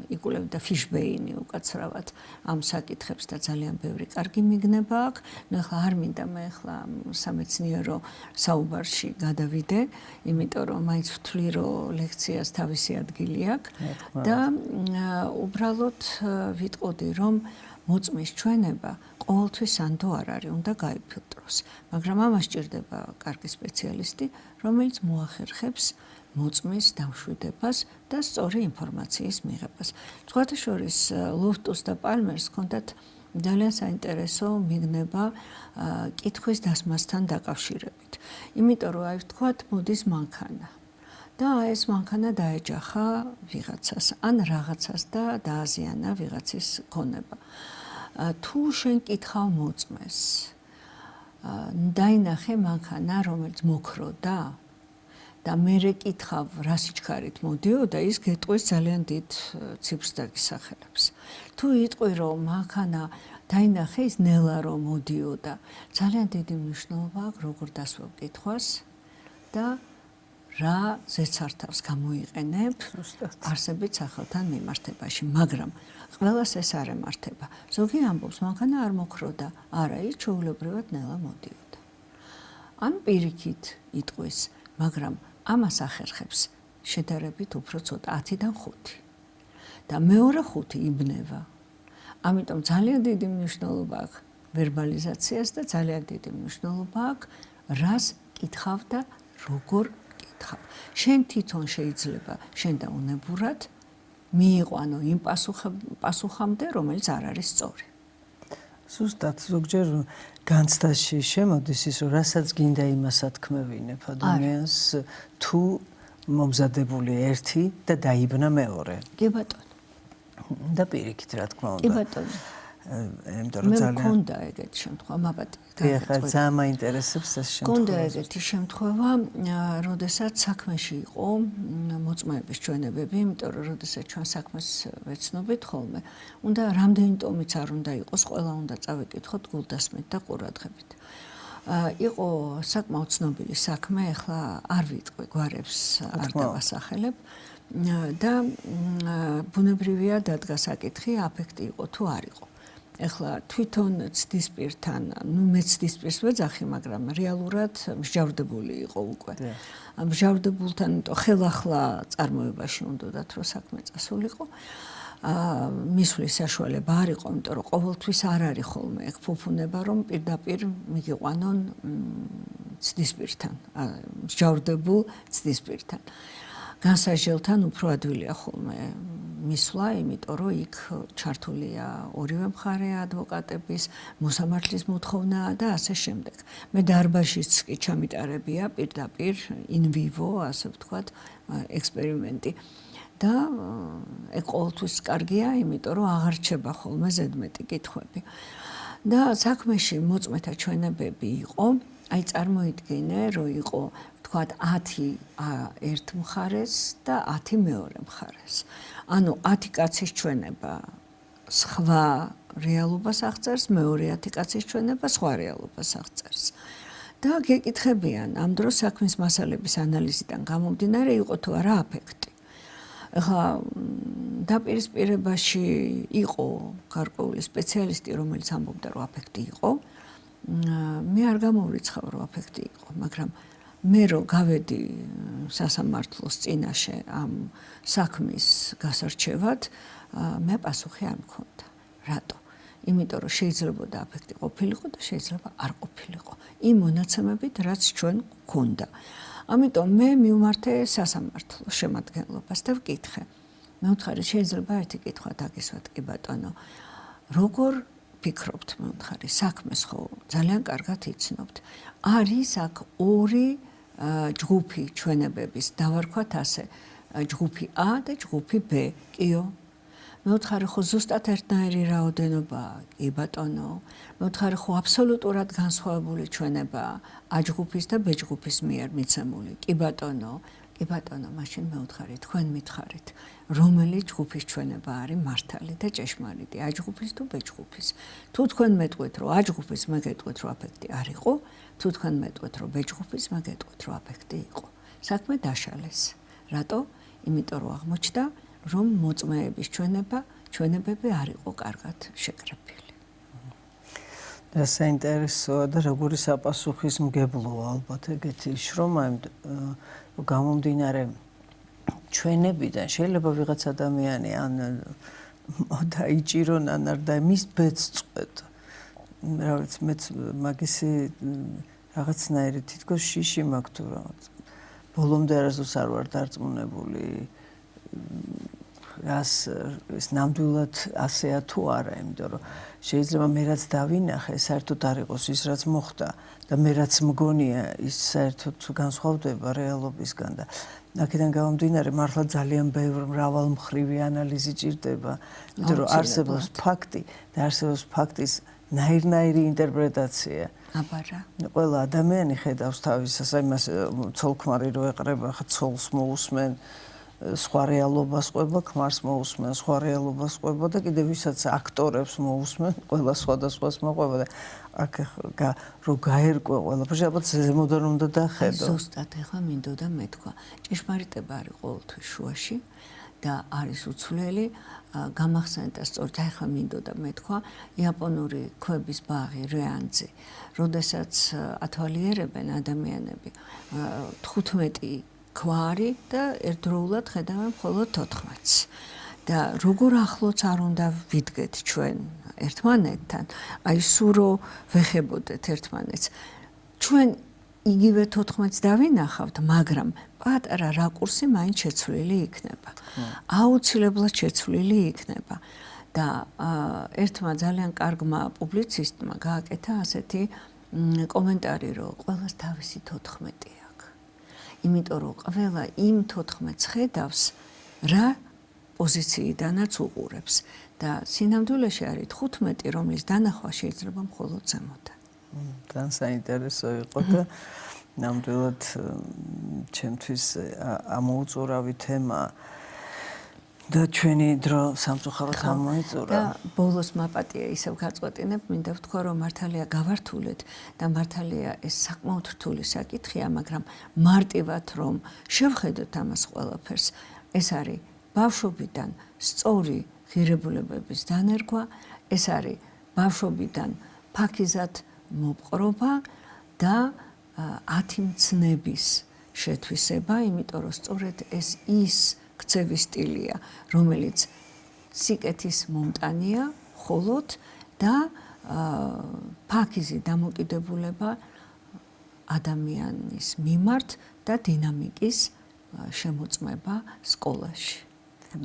იკვლევდა ფიშბეინი უკაცრავად ამ საკითხებს და ძალიან ბევრი კარგი მიგნება აქვს. ნუ ახლა არ მინდა მე ახლა სამეცნიერო საუბარში გადავიდე, იმიტომ რომ მაინც ვთვლი რომ ლექციას თავისი ადგილი აქვს და უბრალოდ ვიტყოდი რომ მოწმის ჩვენება ყოველთვის სანდო არ არის, უნდა გაიფილტროს. მაგრამ ამას სჭირდება კარგი სპეციალისტი, რომელიც მოახერხებს მოწმის დამშვიდებას და სწორი ინფორმაციის მიღებას. სხვათა შორის ლოფტუს და პალმერს ჰქონდათ ძალიან საინტერესო მიგნება კითხვის დასმასთან დაკავშირებით. იმიტომ რომ აი ვთქვათ, მოდის მანქანა. და ეს მანქანა დაეჯახა ვიღაცას, ან რაღაცას და დააზიანა ვიღაცის ქონება. თუ შენ კითხავ მოწმეს, დაინახე მანქანა, რომელიც მოქროდა და მერე კითხავ რა სიჩქარით მოდიოდა, ის გეტყვის ძალიან დიდ ციფრს დაგისახელებს. თუ იტყვი რომ მანქანა დაინახე ის ნელა რომ მოდიოდა, ძალიან დიდი მნიშვნელობა აქვს როგორ დასვევ კითხვას და რა ზეცართავს გამოიყენებ არსებით სახელთან მიმართებაში, მაგრამ ყველას ეს არ ემართება. ზოგი ამბობს, მანქანა არ მოქროდა, არა, ის ჩვეულებრივად ნელა მოდიოდა. ან პირიქით იტყვის, მაგრამ ამას ახერხებს შედარებით უფრო ცოტა 10-დან 5. და მეორე 5 იბნევა. ამიტომ ძალიან დიდი მნიშვნელობა აქვს ვერბალიზაციას და ძალიან დიდი მნიშვნელობა აქვს რას კითხავ და როგორ კითხავ. შენ თვითონ შეიძლება შენ და უნებურად მიიყვანო იმ პასუხამდე, რომელიც არ არის სწორი. ზუსტად ზოგჯერ განცდაში შემოდის ის, რომ რასაც გინდა იმას ათქმევინებ ადამიანს, თუ მომზადებული ერთი და დაიბნა მეორე. კი ბატონო. და პირიქით რა თქმა უნდა. კი ბატონო. იმიტომ რომ ძალიან მქონდა ეგეთი შემთხვევა, მაბატი. ეხლა ძალიან მაინტერესებს ეს შემთხვევა. მქონდა ეგეთი შემთხვევა, როდესაც საქმეში იყო მოწმეების ჩვენებები, იმიტომ რომ როდესაც ჩვენ საქმეს ვეცნობით ხოლმე, უნდა რამდენი ტომიც არ უნდა იყოს, ყველა უნდა წავიკითხოთ გულდასმით და ყურადღებით. იყო საკმაოდ ცნობილი საქმე, ახლა არ ვიტყვი გვარებს, არ დავასახელებ და ბუნებრივია დადგა საკითხი, აფექტი იყო თუ არ იყო. ეხლა თვითონ ცდისპირთან, ნუ მე ცდისპირს ვეძახი, მაგრამ რეალურად მსჯავრდებული იყო უკვე. მსჯავრდებულთან ხელახლა წარმოებაში უნდათ რომ საქმე წასულიყო. მისვლის საშუალება არ იყო, იმიტომ რომ ყოველთვის არ არის ხოლმე ეგ ფუფუნება, რომ პირდაპირ მიგიყვანონ ცდისპირთან, მსჯავრდებულ ცდისპირთან. განსაჯელთან უფრო ადვილია ხოლმე მისვლა, იმიტომ რომ იქ ჩართულია ორივე მხარე ადვოკატების, მოსამართლის მოთხოვნაა და ასე შემდეგ. მე დარბაზშიც კი ჩამიტარებია პირდაპირ in vivo, ასე ვთქვათ, ექსპერიმენტი. და ეგ ყოველთვის კარგია, იმიტომ რომ აღარ რჩება ხოლმე ზედმეტი კითხვები. და საქმეში მოწმეთა ჩვენებები იყო, აი წარმოიდგინე, რომ იყო თქვათ 10 ერთ მხარეს და 10 მეორე მხარეს. ანუ 10 კაცის ჩვენება სხვა რეალობას აღწერს, მეორე 10 კაცის ჩვენება სხვა რეალობას აღწერს. და გეკითხებიან ამ დროს საქმის მასალების ანალიზიდან გამომდინარე იყო თუ არა აფექტი. ახლა დაპირისპირებაში იყო გარკვეული სპეციალისტი, რომელიც ამბობდა, რომ აფექტი იყო. მე არ გამოვრიცხავ, რომ აფექტი იყო, მაგრამ მე რო გავედი სასამართლოს წინაშე ამ საქმის გასარჩევად, მე პასუხი არ მქონდა. რატო? იმიტომ რომ შეიძლება აფექტი ყოფილიყო და შეიძლება არ ყოფილიყო. იმ მონაცემებით, რაც ჩვენ გვქონდა. ამიტომ მე მივმართე სასამართლოს შემადგენლობას და ვკითხე. მე ვთხარი, შეიძლება ერთი კითხვა დაგისვათ, კი ბატონო. როგორ ფიქრობთ, მე ვთხარი, საქმეს ხო ძალიან კარგად იცნობთ. არის აქ ორი ჯგუფი ჩვენებების, დავარქვათ ასე, ჯგუფი A და ჯგუფი B. კიო? მე ვთხარი, ხო ზუსტად ერთნაირი რაოდენობაა, კი ბატონო. მე ვთხარი, ხო აბსოლუტურად განსხვავებული ჩვენებაა A ჯგუფის და B ჯგუფის მიერ მიცემული, კი ბატონო. კი ბატონო, მაშინ მე ვთხარი, თქვენ მითხარით, რომელი ჯგუფის ჩვენება არის მართალი და ჭეშმარიტი, A ჯგუფის თუ B ჯგუფის. თუ თქვენ მეტყვით, რომ A ჯგუფის მე გეტყვით, რომ აფექტი არ იყო, თუ თქვენ მეტყვით, რომ B ჯგუფის მე გეტყვით, რომ აფექტი იყო. საქმე დაშალეს. რატო? იმიტომ რომ აღმოჩნდა, რომ მოწმეების ჩვენებები არ იყო კარგად შეკრებილი. და საინტერესოა და როგორი საპასუხისმგებლოა ალბათ ეგეთი შრომა, გამომდინარე ჩვენებიდან შეიძლება ვიღაც ადამიანი ან დაიჭირონ ან არ და მის ბედს წყვეტ. რა ვიცი, მეც მაგისი რაღაცნაირი თითქოს შიში მაქვს თუ რაღაც. ბოლომდე არასდროს არ ვარ დარწმუნებული რას ეს ნამდვილად ასეა თუ არა, იმიტომ რომ შეიძლება მე რაც დავინახე, საერთოდ არ იყოს ის რაც მოხდა და მე რაც მგონია ის საერთოდ განსხვავდება რეალობისგან და აქედან გამომდინარე მართლა ძალიან ბევრი მრავალმხრივი ანალიზი ჭირდება, იმიტომ რომ არსებობს ფაქტი და არსებობს ფაქტის ნაირ-ნაირი ინტერპრეტაცია. აბარა. ყველა ადამიანი ხედავს თავისას, იმას ცოლ-ქმარი რო ეყრება, ხა ცოლს მოусმენ, სხვა რეალობას ყვება, ქმარს მოусმენ, სხვა რეალობას ყვება და კიდევ ვისაც აქტორებს მოусმენ, ყველა სხვადასხვას მოყვება და აქ რო გაერკვე ყველაფერში, ალბათ ზემოდან უნდა დახედო. ზუსტად ეხლა მინდოდა მეთქვა. ჭეშმარიტება არის ყოველთვის შუაში და არის უცვლელი. გამახსენეთ და სწორედ ახლა მინდოდა მეთქვა იაპონური ქვების ბაღი რეანძი, როდესაც ათვალიერებენ ადამიანები 15 ქვარი და ერთდროულად ხედავენ მხოლოდ 14-ს. და როგორ ახლოც არ უნდა ვიდგეთ ჩვენ ერთმანეთთან, აი სურო ვეხებოდეთ ერთმანეთს. ჩვენ იგივე 14-ს დავინახავთ, მაგრამ პატარა რაკურსი მაინც შეცვლილი იქნება. აუცილებლად შეცვლილი იქნება. და ერთმა ძალიან კარგმა პუბლიცისტმა გააკეთა ასეთი კომენტარი, რომ ყველას თავისი 14 აქვს. იმიტომ რომ ყველა იმ 14-ს ხედავს რა პოზიციიდანაც უყურებს და სინამდვილეში არის 15, რომლის დანახვა შეიძლება მხოლოდ ზემოდან. ძალიან საინტერესო იყო და ნამდვილად ჩემთვის ამოუწურავი თემა და ჩვენი დრო სამწუხაროდ ამოიწურა. და ბოლოს მაპატია ისევ გაწყვეტინებ, მინდა ვთქვა, რომ მართალია გავართულეთ და მართალია ეს საკმაოდ რთული საკითხია, მაგრამ მარტივად რომ შევხედოთ ამას ყველაფერს, ეს არის ბავშვობიდან სწორი ღირებულებების დანერგვა, ეს არის ბავშვობიდან ფაქიზად მოპყრობა და 10 მცნების შეთვისება, იმიტომ რომ სწორედ ეს ის ქცევის სტილია, რომელიც სიკეთის მომტანია მხოლოდ და ფაქიზი დამოკიდებულება ადამიანის მიმართ და დინამიკის შემოწმება სკოლაში.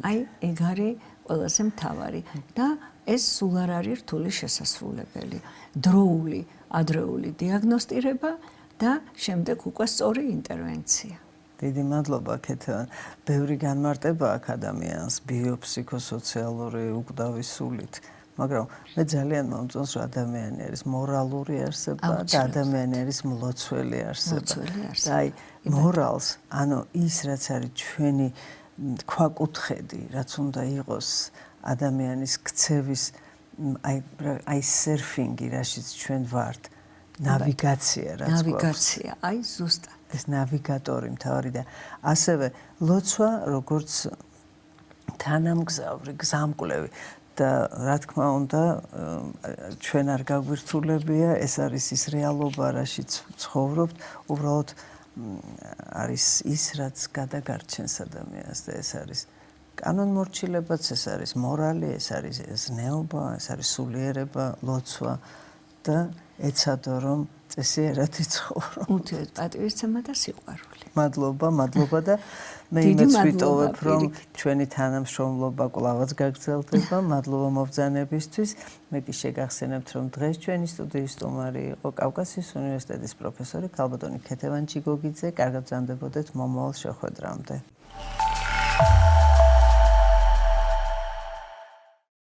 აი, ეგ არის ყველაზე მთავარი და ეს სულ არ არის რთული შესასრულებელი. დროული, ადრეული დიაგნოსტირება და შემდეგ უკვე სწორი ინტერვენცია. დიდი მადლობა ქეთევან. ბევრი განმარტება აქვს ადამიანს ბიოფსიქოსოციალური უკვდავის სულით. მაგრამ მე ძალიან მომწონს რომ ადამიანი არის მორალური არსება და ადამიანი არის მლოცველი არსება. და აი მორალს, ანუ ის რაც არის ჩვენი ქვაკუთხედი, რაც უნდა იყოს ადამიანის ქცევის აი სერფინგი, რაშიც ჩვენ ვართ, ნავიგაცია რაც გვაქვს. ნავიგაცია, აი ზუსტად. ეს ნავიგატორი მთავარი და ასევე ლოცვა როგორც თანამგზავრი, გზამკვლევი და რა თქმა უნდა ჩვენ არ გაგვირთულებია, ეს არის ის რეალობა, რაშიც ცხოვრობთ, უბრალოდ არის ის, რაც გადაგარჩენს ადამიანს და ეს არის კანონმორჩილებაც, ეს არის მორალი, ეს არის ზნეობა, ეს არის სულიერება, ლოცვა და ეცადო რომ წესიერად იცხოვრო. პატივისცემა და სიყვარული. მადლობა და მე იმედს ვიტოვებ, რომ ჩვენი თანამშრომლობა კვლავაც გაგრძელდება. მადლობა მობრძანებისთვის. მე კი შეგახსენებთ, რომ დღეს ჩვენი სტუდიის სტუმარი იყო კავკასიის უნივერსიტეტის პროფესორი ქალბატონი ქეთევან ჩიგოგიძე. კარგად ბრძანდებოდეთ მომავალ შეხვედრამდე.